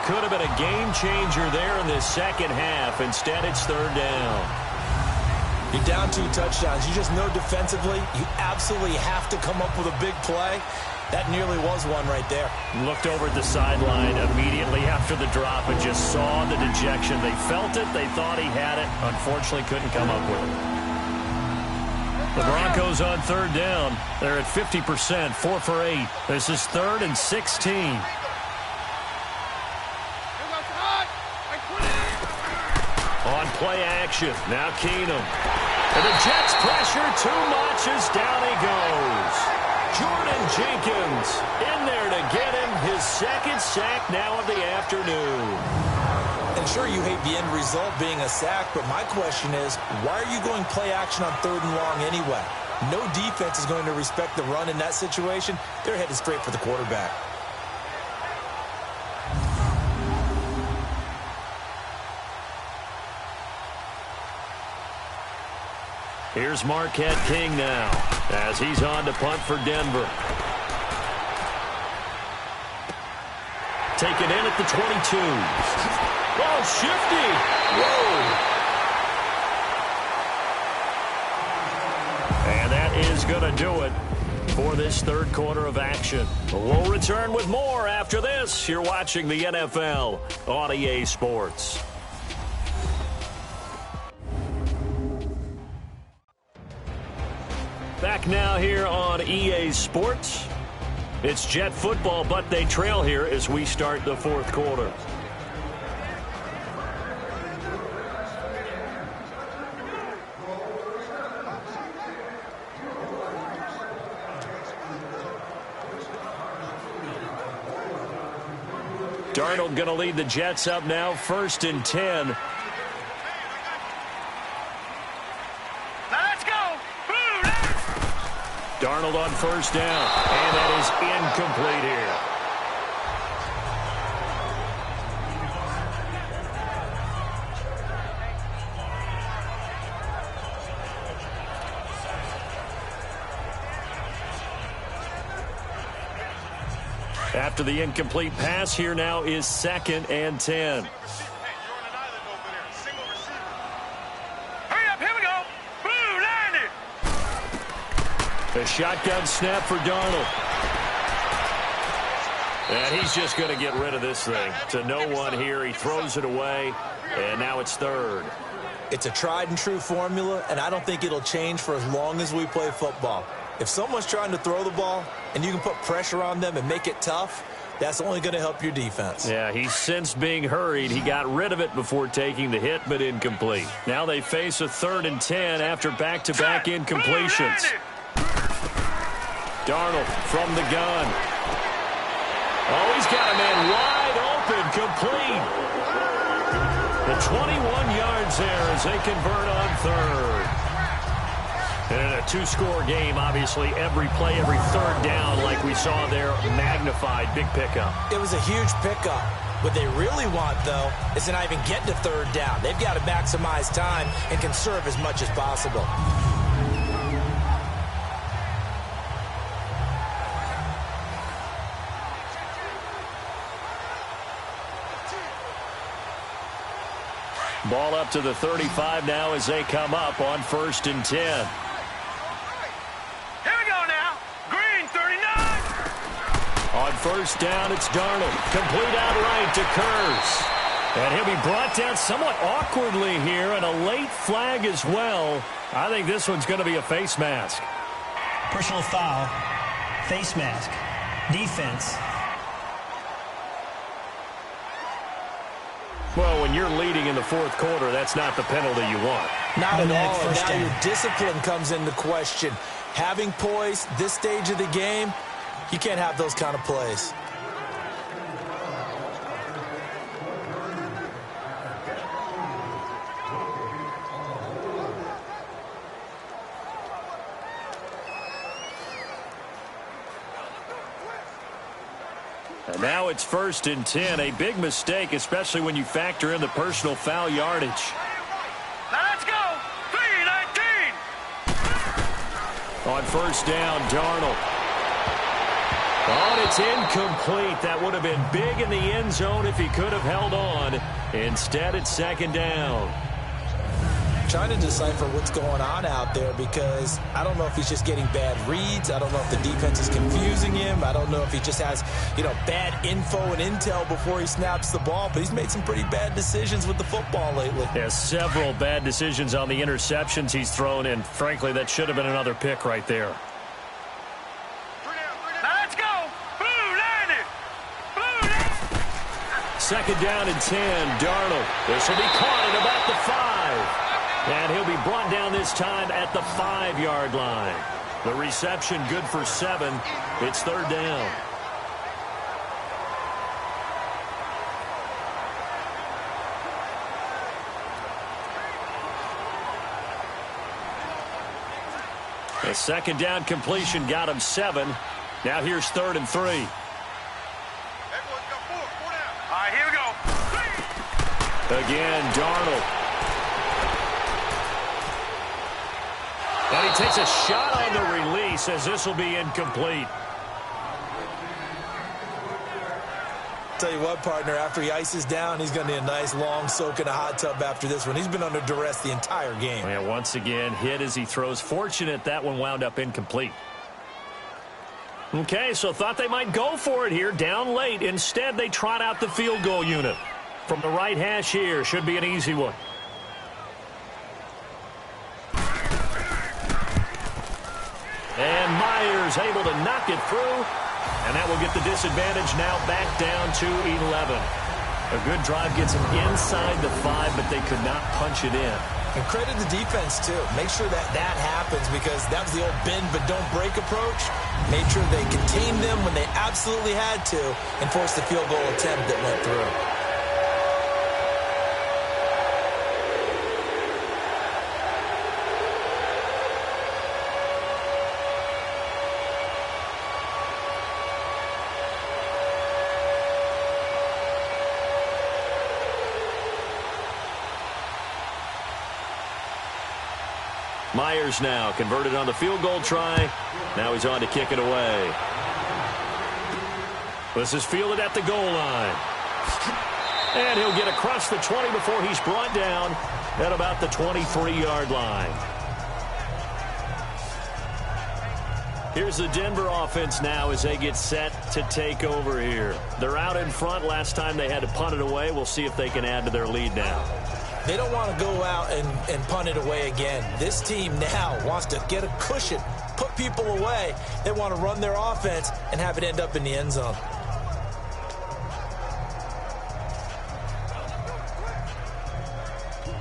Could have been a game changer there in this second half. Instead, it's 3rd down. You're down 2 touchdowns. You just know defensively you absolutely have to come up with a big play. That nearly was one right there. Looked over at the sideline immediately after the drop and just saw the dejection. They felt it. They thought he had it. Unfortunately, couldn't come up with it. The Broncos on 3rd down. They're at 50%, 4 for 8. This is 3rd and 16. On play action. Now Keenum. And the Jets pressure too much as down he goes. Jordan Jenkins in there to get him his 2nd sack now of the afternoon. And sure, you hate the end result being a sack, but my question is, why are you going play action on 3rd and long anyway? No defense is going to respect the run in that situation. They're headed straight for the quarterback. Here's Marquette King now as he's on to punt for Denver. Taken in at the 22. Oh, shifty. Whoa. And that is going to do it for this 3rd quarter of action. We'll return with more after this. You're watching the NFL on EA Sports. Back now here on EA Sports. It's Jet football, but they trail here as we start the 4th quarter. Darnold going to lead the Jets up now, 1st and 10. Let's go. Boom. Darnold on 1st down, and that is incomplete here. After the incomplete pass, here now is 2nd and 10. Hurry up, here we go. Boom, landed. A shotgun snap for Darnold. And he's just going to get rid of this thing. To no one here. He throws it away, and now it's 3rd. It's a tried and true formula, and I don't think it'll change for as long as we play football. If someone's trying to throw the ball and you can put pressure on them and make it tough, that's only going to help your defense. Yeah, he's since being hurried. He got rid of it before taking the hit, but incomplete. Now they face a 3rd and 10 after back-to-back incompletions. Darnold from the gun. Oh, he's got a man wide open, complete. The 21 yards there as they convert on 3rd. And in a 2-score game, obviously, every play, every 3rd down, like we saw there, magnified. Big pickup. It was a huge pickup. What they really want, though, is to not even get to 3rd down. They've got to maximize time and conserve as much as possible. Ball up to the 35 now as they come up on 1st and 10. Here we go now. Green 39. On 1st down, it's Darnold. Complete out right to Kurz. And he'll be brought down somewhat awkwardly here, and a late flag as well. I think this one's going to be a face mask. Personal foul. Face mask. Defense. Well, when you're leading in the 4th quarter, that's not the penalty you want. Not at all. And First now down. your discipline comes into question. Having poise this stage of the game, you can't have those kind of plays. And now it's 1st and 10. A big mistake, especially when you factor in the personal foul yardage. Now let's go. 319. On 1st down, Darnold. Oh, and it's incomplete. That would have been big in the end zone if he could have held on. Instead, it's 2nd down. Trying to decipher what's going on out there because I don't know if he's just getting bad reads. I don't know if the defense is confusing him. I don't know if he just has, bad info and intel before he snaps the ball. But he's made some pretty bad decisions with the football lately. Yeah, several bad decisions on the interceptions he's thrown in. Frankly, that should have been another pick right there. Now let's go. Blue 90. Blue 90. 2nd down and 10. Darnold. This will be caught at about the 5. And he'll be brought down this time at the 5-yard line. The reception good for 7. It's 3rd down. A 2nd down completion got him 7. Now here's 3rd and 3. Everyone's got 4 down. All right, here we go. Again, Darnold. And he takes a shot on the release as this will be incomplete. Tell you what, partner, after he ices down, he's going to need a nice long soak in a hot tub after this one. He's been under duress the entire game. And once again, hit as he throws. Fortunate that one wound up incomplete. Okay, so thought they might go for it here, down late. Instead, they trot out the field goal unit. From the right hash here, should be an easy one. And Myers able to knock it through. And that will get the disadvantage now back down to 11. A good drive gets them inside the 5, but they could not punch it in. And credit the defense, too. Make sure that happens because that was the old bend but don't break approach. Made sure they contained them when they absolutely had to and forced the field goal attempt that went through. Myers now converted on the field goal try. Now he's on to kick it away. This is fielded at the goal line. And he'll get across the 20 before he's brought down at about the 23-yard line. Here's the Denver offense now as they get set to take over here. They're out in front. Last time they had to punt it away. We'll see if they can add to their lead now. They don't want to go out and punt it away again. This team now wants to get a cushion, put people away. They want to run their offense and have it end up in the end zone.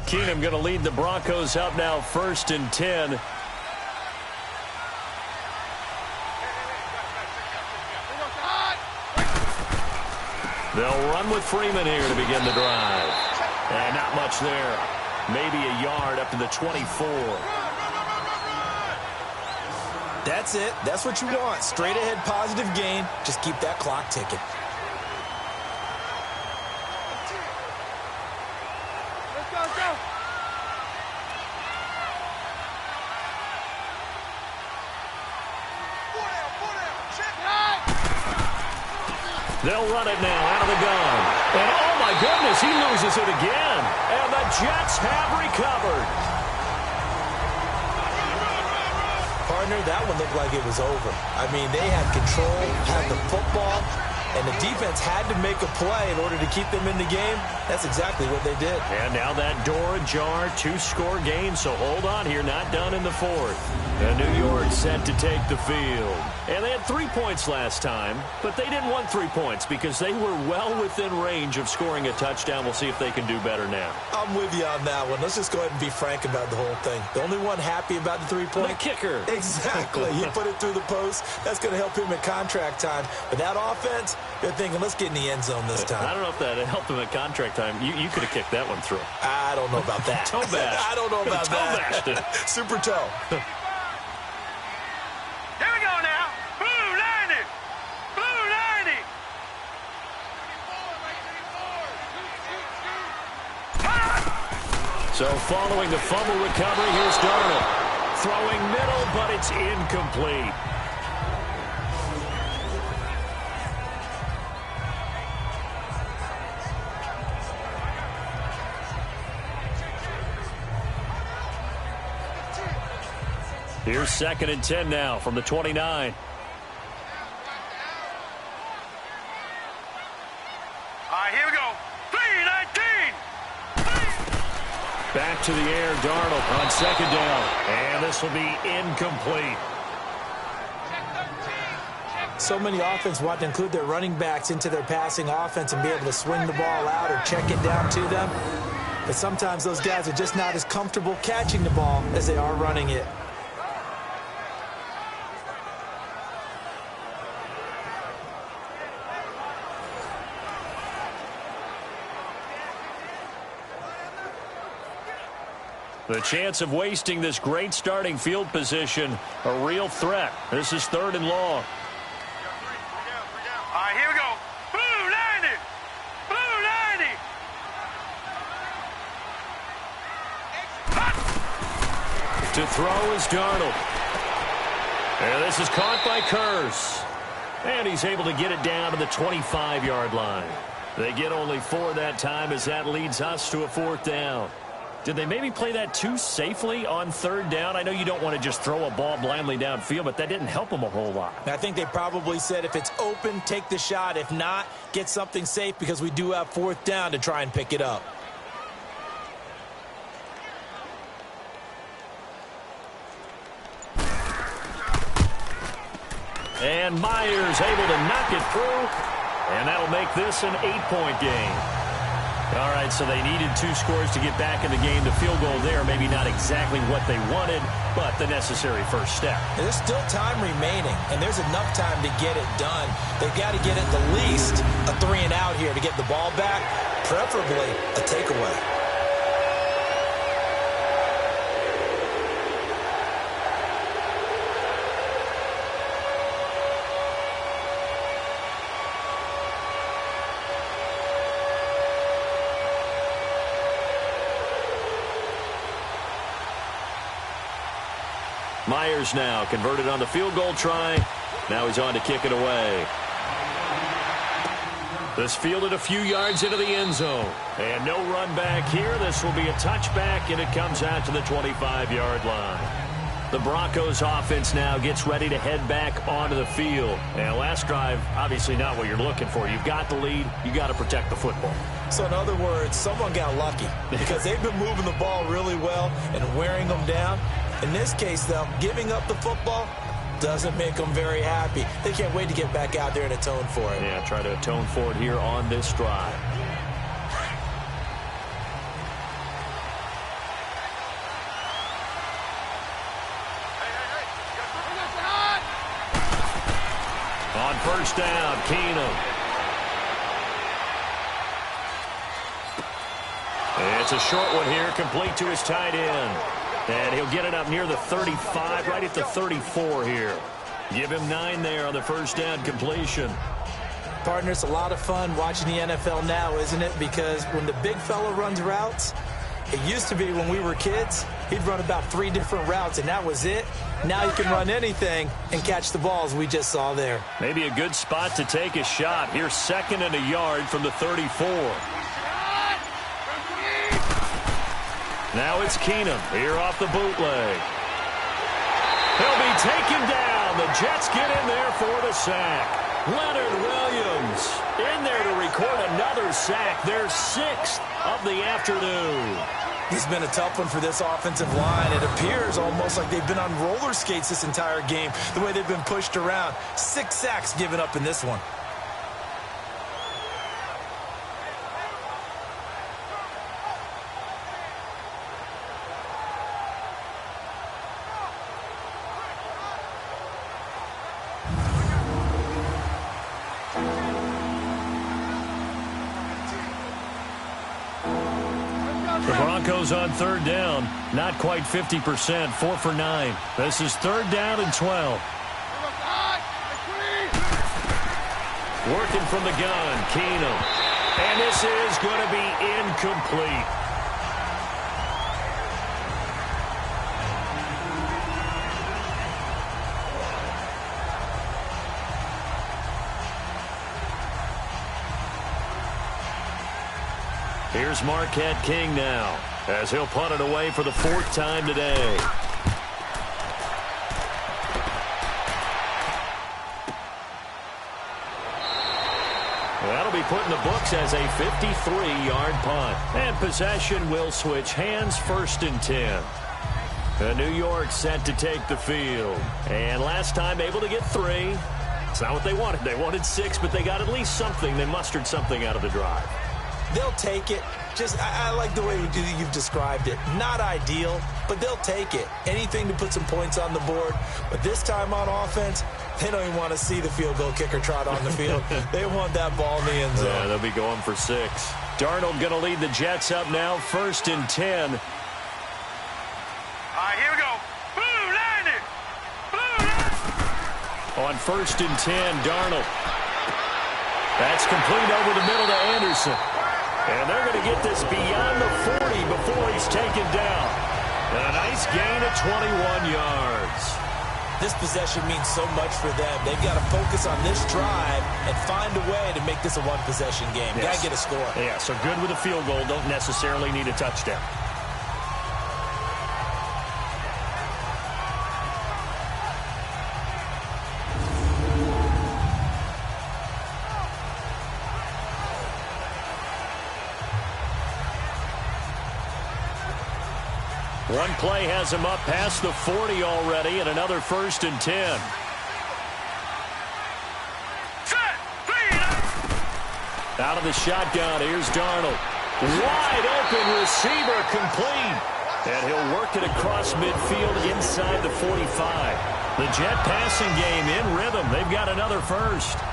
Keenum going to lead the Broncos up now 1st and 10. They'll run with Freeman here to begin the drive. And not much there. Maybe a yard up to the 24. That's it. That's what you want. Straight ahead positive gain. Just keep that clock ticking. Let's go. They'll run it now out of the gun. And oh my goodness, he loses it again. And the Jets have recovered. Partner, that one looked like it was over. I mean, they had control, had the football, and the defense had to make a play in order to keep them in the game. That's exactly what they did. And now that door ajar, 2-score game, so hold on here, not done in the fourth. And New York set to take the field. And they had 3 points last time, but they didn't want 3 points because they were well within range of scoring a touchdown. We'll see if they can do better now. I'm with you on that one. Let's just go ahead and be frank about the whole thing. The only one happy about the 3-point? The kicker. Exactly. He put it through the post. That's going to help him at contract time. But that offense, they're thinking, let's get in the end zone this time. I don't know if that helped him at contract time. You could have kicked that one through. I don't know about that. Toe bash. I don't know about toe that. Bashed it. Super toe. Here we go now. Blue 90. Blue 90. So following the fumble recovery, here's Darnold. Throwing middle, but it's incomplete. Here's 2nd and 10 now from the 29. All right, here we go. 3-19. Back to the air, Darnold on 2nd down. And this will be incomplete. So many offense want to include their running backs into their passing offense and be able to swing the ball out or check it down to them. But sometimes those guys are just not as comfortable catching the ball as they are running it. The chance of wasting this great starting field position, a real threat. This is 3rd and long. All right, here we go. Blue 90. Blue 90. To throw is Darnold. And this is caught by Curse. And he's able to get it down to the 25-yard line. They get only 4 that time as that leads us to a 4th down. Did they maybe play that too safely on 3rd down? I know you don't want to just throw a ball blindly downfield, but that didn't help them a whole lot. I think they probably said if it's open, take the shot. If not, get something safe because we do have 4th down to try and pick it up. And Myers able to knock it through, and that'll make this an 8-point game. All right, so they needed 2 scores to get back in the game. The field goal there, maybe not exactly what they wanted, but the necessary first step. There's still time remaining, and there's enough time to get it done. They've got to get at the least a 3-and-out here to get the ball back, preferably a takeaway. Myers now converted on the field goal try. Now he's on to kick it away. This fielded a few yards into the end zone. And no run back here. This will be a touchback, and it comes out to the 25-yard line. The Broncos offense now gets ready to head back onto the field. And last drive, obviously not what you're looking for. You've got the lead. You got to protect the football. So in other words, someone got lucky because they've been moving the ball really well and wearing them down. In this case, though, giving up the football doesn't make them very happy. They can't wait to get back out there and atone for it. Yeah, try to atone for it here on this drive. On 1st down, Keenum. It's a short one here, complete to his tight end. And he'll get it up near the 35, right at the 34 here. Give him 9 there on the 1st down completion. Partner, it's a lot of fun watching the NFL now, isn't it? Because when the big fella runs routes, it used to be when we were kids, he'd run about 3 different routes, and that was it. Now he can run anything and catch the balls we just saw there. Maybe a good spot to take a shot. Here's 2nd and a yard from the 34. Now it's Keenum here off the bootleg. He'll be taken down. The Jets get in there for the sack. Leonard Williams in there to record another sack. Their 6th of the afternoon. It's been a tough one for this offensive line. It appears almost like they've been on roller skates this entire game, the way they've been pushed around. 6 sacks given up in this one. Broncos on 3rd down. Not quite 50%. 4 for 9. This is 3rd down and 12. Working from the gun. Keenum. And this is going to be incomplete. Here's Marquette King now, as he'll punt it away for the 4th time today. That'll be put in the books as a 53-yard punt. And possession will switch hands, 1st and 10. New York set to take the field. And last time able to get 3. It's not what they wanted. They wanted 6, but they got at least something. They mustered something out of the drive. They'll take it. I like the way you've described it. Not ideal, but they'll take it. Anything to put some points on the board. But this time on offense, they don't even want to see the field goal kicker trot on the field. They want that ball in the end zone. Yeah, they'll be going for 6. Darnold going to lead the Jets up now, 1st and 10. All right, here we go. Blue line it. Blue line. On 1st and 10, Darnold. That's complete over the middle to Anderson. And they're going to get this beyond the 40 before he's taken down. And a nice gain of 21 yards. This possession means so much for them. They've got to focus on this drive and find a way to make this a one-possession game. Yes. Got to get a score. Yeah, so good with a field goal. Don't necessarily need a touchdown. One play has him up past the 40 already, and another 1st and 10. Out of the shotgun, here's Darnold. Wide open receiver, complete. And he'll work it across midfield inside the 45. The Jet passing game in rhythm. They've got another 1st.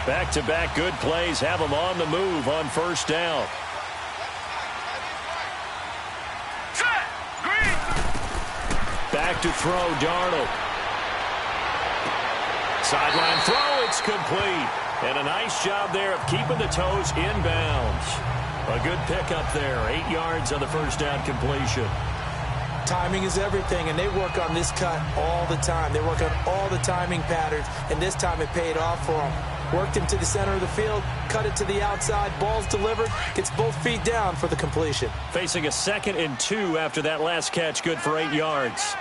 Back-to-back good plays have them on the move on 1st down. Back to throw, Darnold. Sideline throw, it's complete. And a nice job there of keeping the toes inbounds. A good pickup there, 8 yards on the 1st down completion. Timing is everything, and they work on this cut all the time. They work on all the timing patterns, and this time it paid off for them. Worked him to the center of the field, cut it to the outside, ball's delivered, gets both feet down for the completion. Facing a 2nd and 2 after that last catch, good for 8 yards.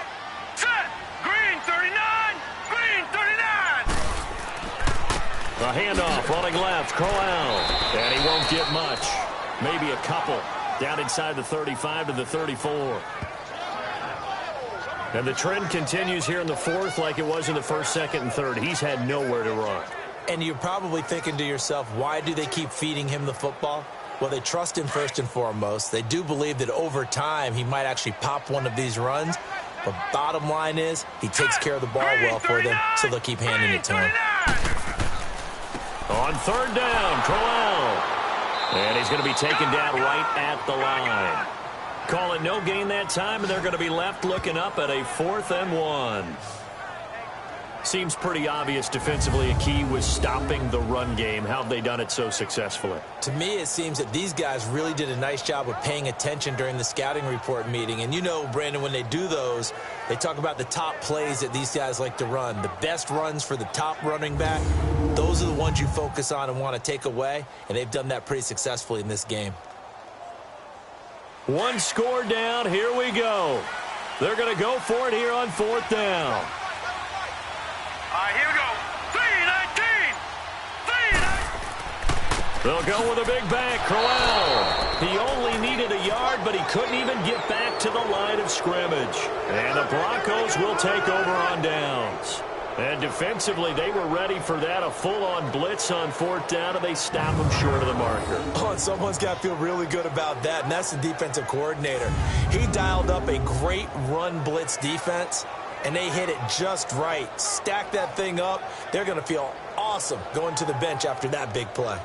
Set! Green 39! Green 39! A handoff, running left, Corral. And he won't get much. Maybe a couple. Down inside the 35 to the 34. And the trend continues here in the 4th like it was in the 1st, 2nd, and 3rd. He's had nowhere to run. And you're probably thinking to yourself, why do they keep feeding him the football? Well, they trust him first and foremost. They do believe that over time he might actually pop one of these runs. But bottom line is he takes care of the ball well for them, so they'll keep handing it to him. On third down, Crowell. And he's going to be taken down right at the line. Call it no gain that time, and they're going to be left looking up at a 4th and 1. Seems pretty obvious defensively a key was stopping the run game. How have they done it so successfully? To me, it seems that these guys really did a nice job of paying attention during the scouting report meeting. And you know, Brandon, when they do those, they talk about the top plays that these guys like to run. The best runs for the top running back, those are the ones you focus on and want to take away. And they've done that pretty successfully in this game. One score down. Here we go. They're going to go for it here on 4th down. Here we go. 3-19. They'll go with a big bang. Crowell. He only needed a yard, but he couldn't even get back to the line of scrimmage. And the Broncos will take over on downs. And defensively, they were ready for that. A full-on blitz on 4th down, and they stop him short of the marker. Oh, and someone's got to feel really good about that, and that's the defensive coordinator. He dialed up a great run blitz defense, and they hit it just right. Stack that thing up. They're going to feel awesome going to the bench after that big play.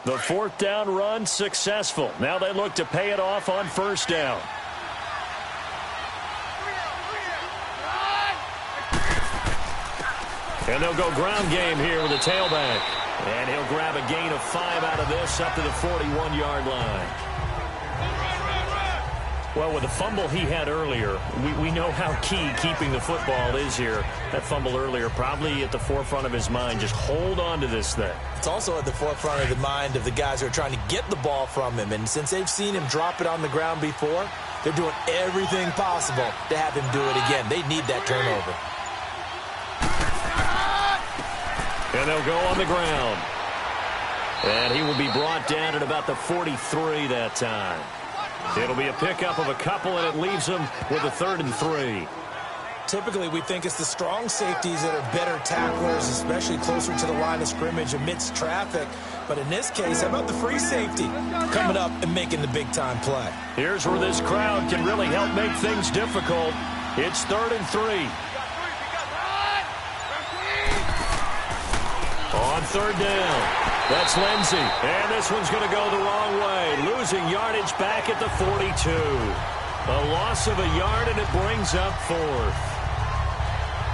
The 4th down run successful. Now they look to pay it off on 1st down. And they'll go ground game here with a tailback. And he'll grab a gain of 5 out of this up to the 41-yard line. Well, with the fumble he had earlier, we know how key keeping the football is here. That fumble earlier probably at the forefront of his mind. Just hold on to this thing. It's also at the forefront of the mind of the guys who are trying to get the ball from him. And since they've seen him drop it on the ground before, they're doing everything possible to have him do it again. They need that turnover. And they'll go on the ground. And he will be brought down at about the 43 that time. It'll be a pickup of a couple, and it leaves them with a 3rd and 3. Typically, we think it's the strong safeties that are better tacklers, especially closer to the line of scrimmage amidst traffic. But in this case, how about the free safety coming up and making the big-time play? Here's where this crowd can really help make things difficult. It's 3rd and 3. On 3rd down. That's Lindsey. And this one's going to go the wrong way. Losing yardage back at the 42. A loss of a yard, and it brings up 4th.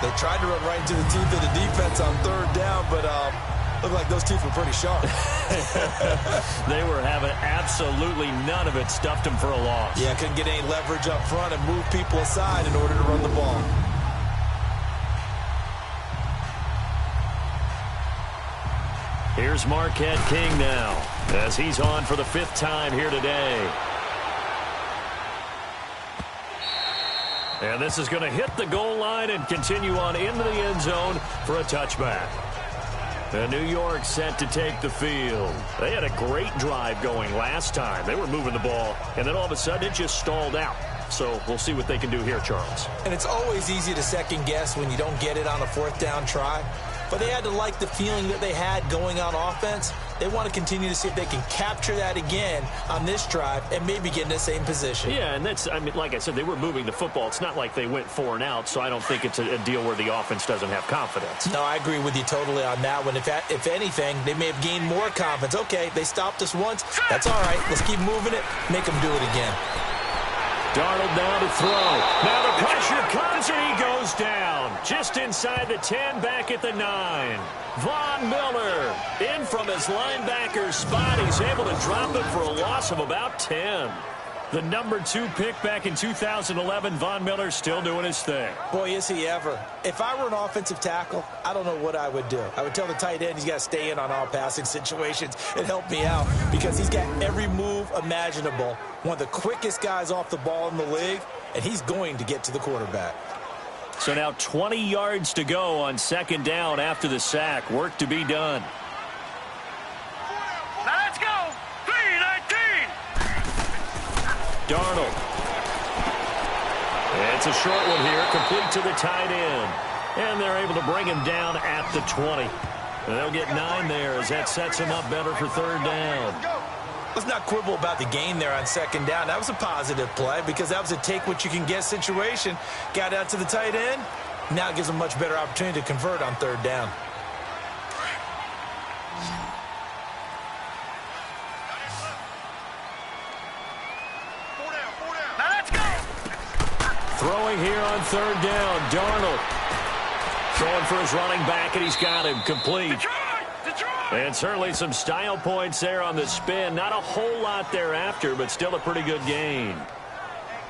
They tried to run right into the teeth of the defense on 3rd down, but looked like those teeth were pretty sharp. They were having absolutely none of it. Stuffed them for a loss. Yeah, couldn't get any leverage up front and move people aside in order to run the ball. Here's Marquette King now, as he's on for the 5th time here today. And this is going to hit the goal line and continue on into the end zone for a touchback. And New York set to take the field. They had a great drive going last time. They were moving the ball, and then all of a sudden it just stalled out. So we'll see what they can do here, Charles. And it's always easy to second guess when you don't get it on a 4th down try. But they had to like the feeling that they had going on offense. They want to continue to see if they can capture that again on this drive and maybe get in the same position. Yeah, and that's, I mean, like I said, they were moving the football. It's not like they went 4 and out, so I don't think it's a deal where the offense doesn't have confidence. No, I agree with you totally on that one. If anything, they may have gained more confidence. Okay, they stopped us once. That's all right. Let's keep moving it. Make them do it again. Darnold now to throw. Now the pressure comes, and he goes down. Just inside the 10, back at the 9. Von Miller in from his linebacker spot. He's able to drop it for a loss of about 10. The number 2 pick back in 2011, Von Miller still doing his thing. Boy, is he ever. If I were an offensive tackle, I don't know what I would do. I would tell the tight end he's got to stay in on all passing situations and help me out because he's got every move imaginable. One of the quickest guys off the ball in the league, and he's going to get to the quarterback. So now 20 yards to go on 2nd down after the sack. Work to be done. Now let's go. 3-19. Darnold. It's a short one here, complete to the tight end. And they're able to bring him down at the 20. And they'll get 9 there as that sets him up better for 3rd down. Let's not quibble about the gain there on 2nd down. That was a positive play because that was a take-what-you-can-get situation. Got out to the tight end. Now it gives them a much better opportunity to convert on 3rd down. Now let's go. Throwing here on 3rd down. Darnold throwing for his running back, and he's got him complete. And certainly some style points there on the spin. Not a whole lot thereafter, but still a pretty good gain.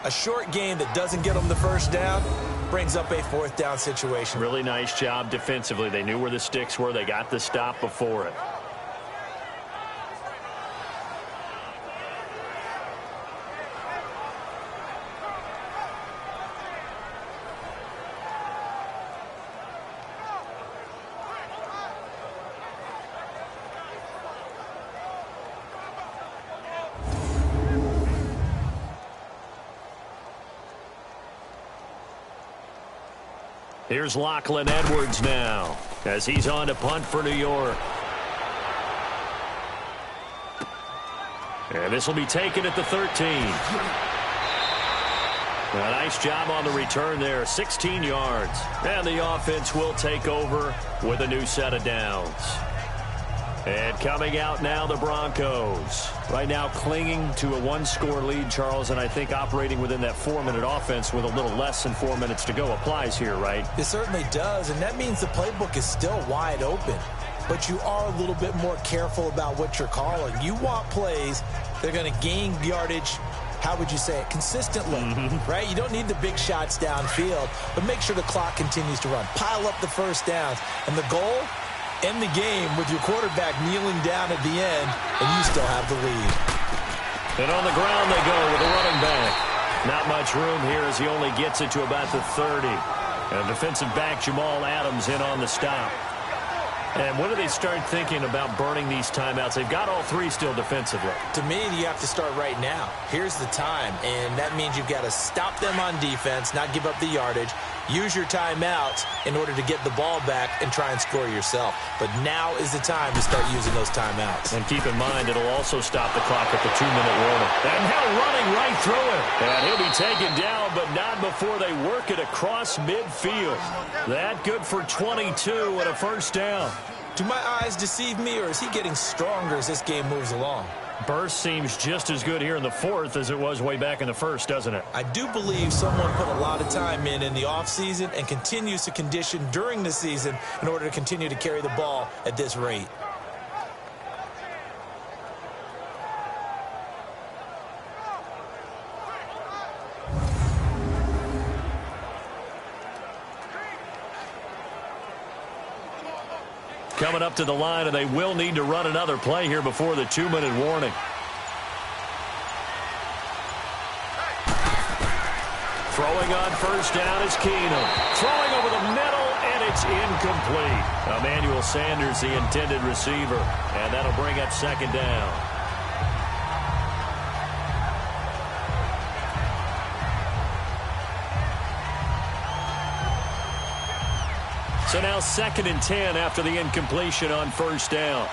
A short gain that doesn't get them the 1st down brings up a 4th down situation. Really nice job defensively. They knew where the sticks were. They got the stop before it. Here's Lachlan Edwards now as he's on to punt for New York. And this will be taken at the 13. A nice job on the return there, 16 yards. And the offense will take over with a new set of downs. And coming out now, the Broncos. Right now clinging to a 1-score lead, Charles, and I think operating within that 4-minute offense with a little less than 4 minutes to go applies here, right? It certainly does, and that means the playbook is still wide open. But you are a little bit more careful about what you're calling. You want plays that are going to gain yardage, how would you say it, consistently, right? You don't need the big shots downfield, but make sure the clock continues to run. Pile up the 1st downs, and the goal, end the game with your quarterback kneeling down at the end, and you still have the lead. And on the ground they go with a running back. Not much room here as he only gets it to about the 30. And defensive back Jamal Adams in on the stop. And when do they start thinking about burning these timeouts? They've got all 3 still defensively. To me, you have to start right now. Here's the time, and that means you've got to stop them on defense, not give up the yardage, use your timeouts in order to get the ball back and try and score yourself. But now is the time to start using those timeouts. And keep in mind, it'll also stop the clock at the 2-minute warning. And now running right through it. And he'll be taken down, but not before they work it across midfield. That good for 22 and a 1st down. Do my eyes deceive me, or is he getting stronger as this game moves along? Burst seems just as good here in the 4th as it was way back in the 1st, doesn't it? I do believe someone put a lot of time in the offseason and continues to condition during the season in order to continue to carry the ball at this rate. Coming up to the line, and they will need to run another play here before the 2-minute warning. Throwing on 1st down is Keenum. Throwing over the middle, and it's incomplete. Emmanuel Sanders, the intended receiver, and that'll bring up 2nd down. So now 2nd and 10 after the incompletion on 1st down.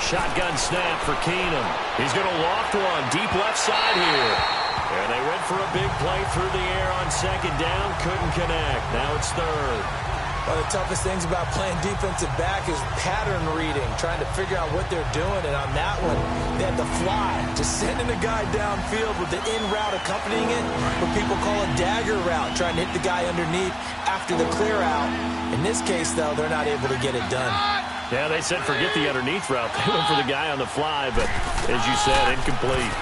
Shotgun snap for Keenum. He's going to loft one deep left side here. And they went for a big play through the air on 2nd down. Couldn't connect. Now it's 3rd. One of the toughest things about playing defensive back is pattern reading, trying to figure out what they're doing. And on that one, they had the fly, just sending a guy downfield with the in route accompanying it, what people call a dagger route, trying to hit the guy underneath after the clear out. In this case, though, they're not able to get it done. Yeah, they said forget the underneath route. They went for the guy on the fly, but as you said, incomplete.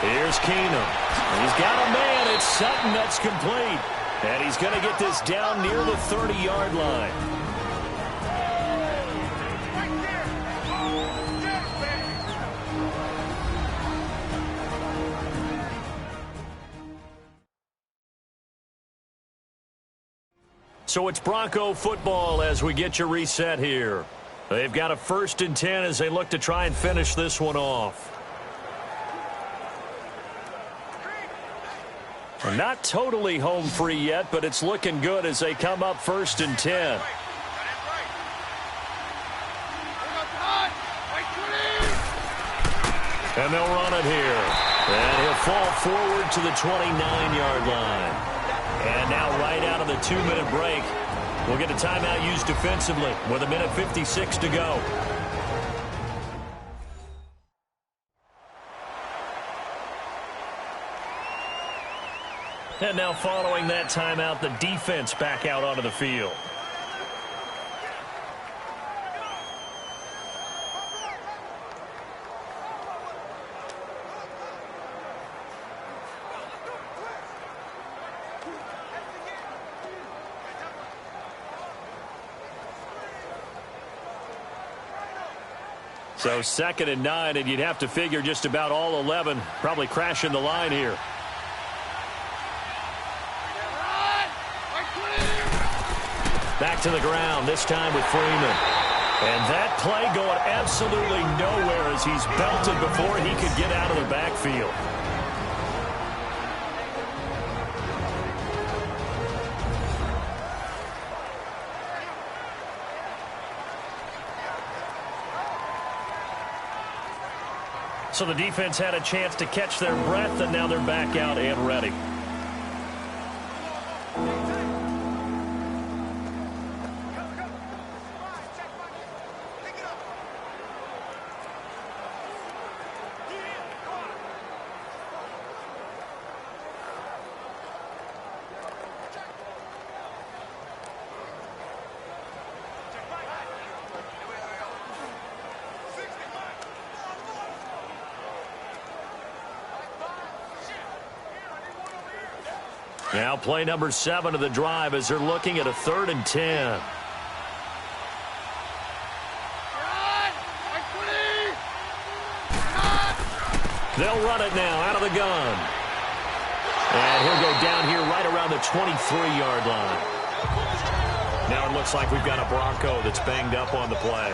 Here's Keenum. He's got a man. It's Sutton that's complete. And he's going to get this down near the 30-yard line. So it's Bronco football as we get you reset here. They've got a 1st and 10 as they look to try and finish this one off. Not totally home free yet, but it's looking good as they come up 1st and 10. And they'll run it here. And he'll fall forward to the 29-yard line. And now right out of the 2-minute break, we'll get a timeout used defensively with 1:56 to go. And now following that timeout, the defense back out onto the field. So 2nd and 9, and you'd have to figure just about all 11 probably crashing the line here. Back to the ground, this time with Freeman. And that play going absolutely nowhere as he's belted before he could get out of the backfield. So the defense had a chance to catch their breath, and now they're back out and ready. Now play number 7 of the drive as they're looking at a 3rd and 10. They'll run it now out of the gun. And he'll go down here right around the 23-yard line. Now it looks like we've got a Bronco that's banged up on the play.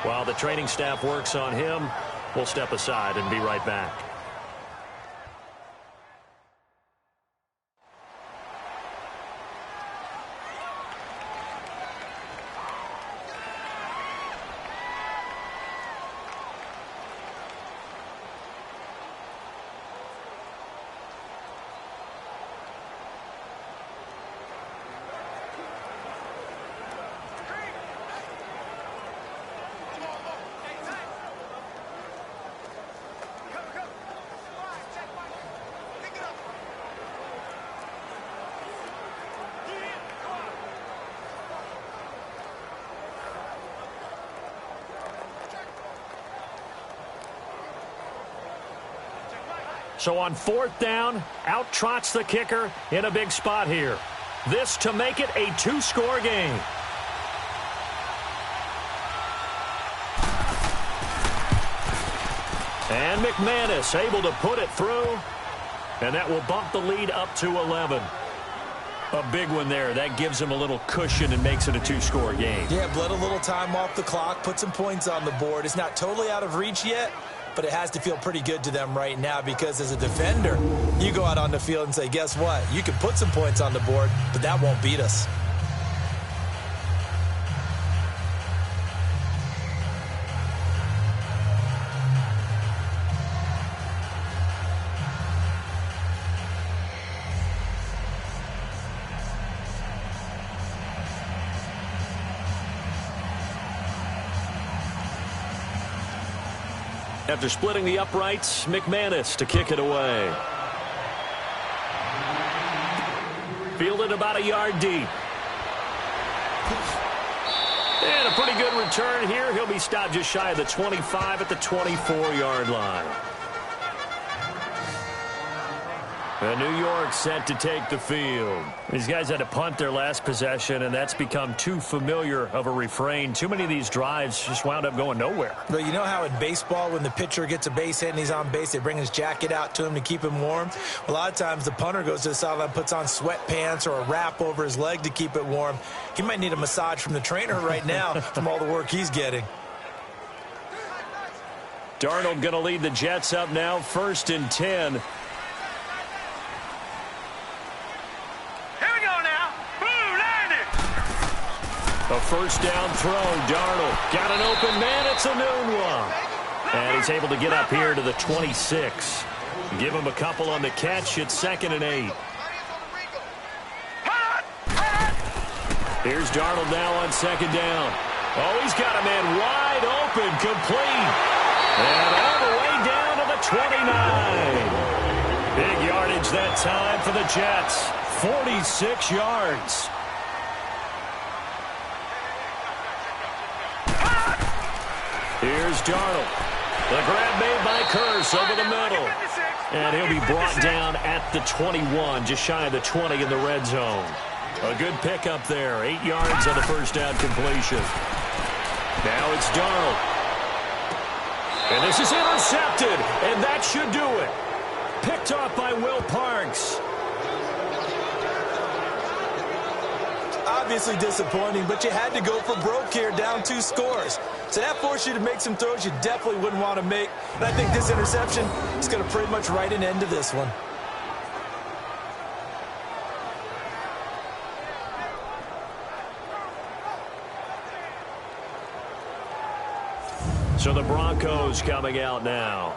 While the training staff works on him, we'll step aside and be right back. So on 4th down, out trots the kicker in a big spot here. This to make it a 2-score game. And McManus able to put it through. And that will bump the lead up to 11. A big one there. That gives him a little cushion and makes it a 2-score game. Yeah, bled a little time off the clock, put some points on the board. It's not totally out of reach yet, but it has to feel pretty good to them right now because as a defender, you go out on the field and say, guess what? You can put some points on the board, but that won't beat us. After splitting the uprights, McManus to kick it away. Fielded about a yard deep. And a pretty good return here. He'll be stopped just shy of the 25 at the 24-yard line. And New York set to take the field. These guys had to punt their last possession, and that's become too familiar of a refrain. Too many of these drives just wound up going nowhere. But you know how in baseball, when the pitcher gets a base hit and he's on base, they bring his jacket out to him to keep him warm? A lot of times the punter goes to the sideline, puts on sweatpants or a wrap over his leg to keep it warm. He might need a massage from the trainer right now from all the work he's getting. Darnold going to lead the Jets up now, 1st and 10. first down throw. Darnold got an open man. It's a noon one. And he's able to get up here to the 26. Give him a couple on the catch. It's 2nd and 8. Here's Darnold now on 2nd down. Oh, he's got a man wide open, complete. And all the way down to the 29. Big yardage that time for the Jets. 46 yards. Here's Darnold. The grab made by Curse over the middle. And he'll be brought down at the 21, just shy of the 20 in the red zone. A good pickup there. 8 yards on the first down completion. Now it's Darnold. And this is intercepted. And that should do it. Picked off by Will Parks. Obviously disappointing, but you had to go for broke here, down 2 scores. So that forced you to make some throws you definitely wouldn't want to make. And I think this interception is going to pretty much write an end to this one. So the Broncos coming out now.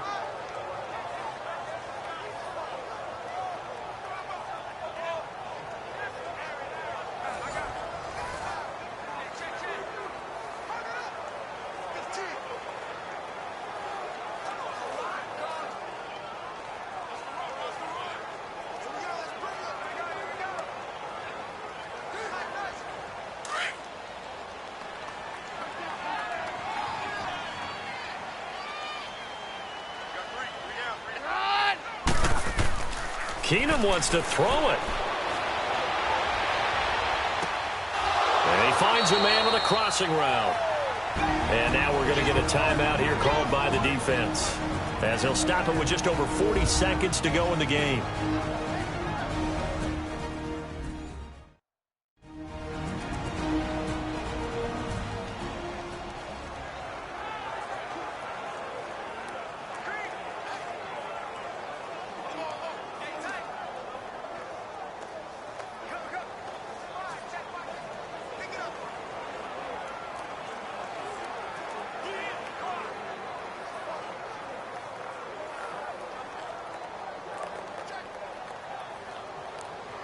Keenum wants to throw it. And he finds a man on the crossing route. And now we're going to get a timeout here called by the defense, as he'll stop it with just over 40 seconds to go in the game.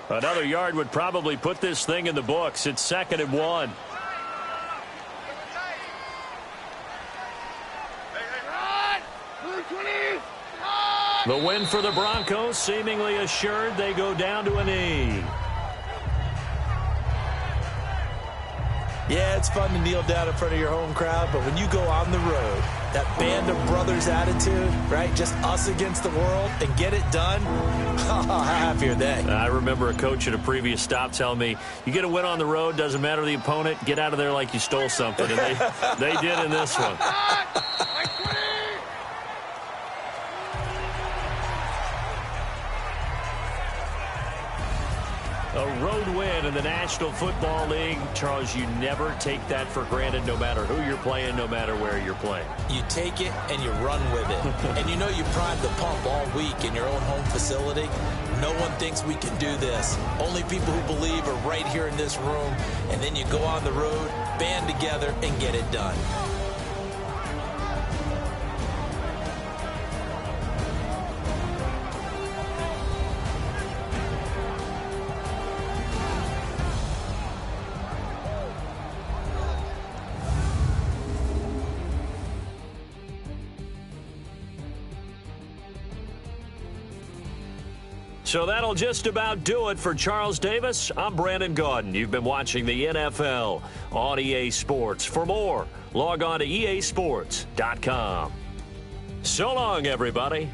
Another yard would probably put this thing in the books. It's 2nd and 1. The win for the Broncos seemingly assured. They go down to a knee. Yeah, it's fun to kneel down in front of your home crowd, but when you go on the road, that band of brothers attitude, right? Just us against the world and get it done. How happy are they? I remember a coach at a previous stop telling me, you get a win on the road, doesn't matter the opponent, get out of there like you stole something. And they did in this one. A road win in the National Football League. Charles, you never take that for granted, no matter who you're playing, no matter where you're playing. You take it and you run with it. And you know you primed the pump all week in your own home facility. No one thinks we can do this. Only people who believe are right here in this room. And then you go on the road, band together, and get it done. So that'll just about do it for Charles Davis. I'm Brandon Gaudin. You've been watching the NFL on EA Sports. For more, log on to easports.com. So long, everybody.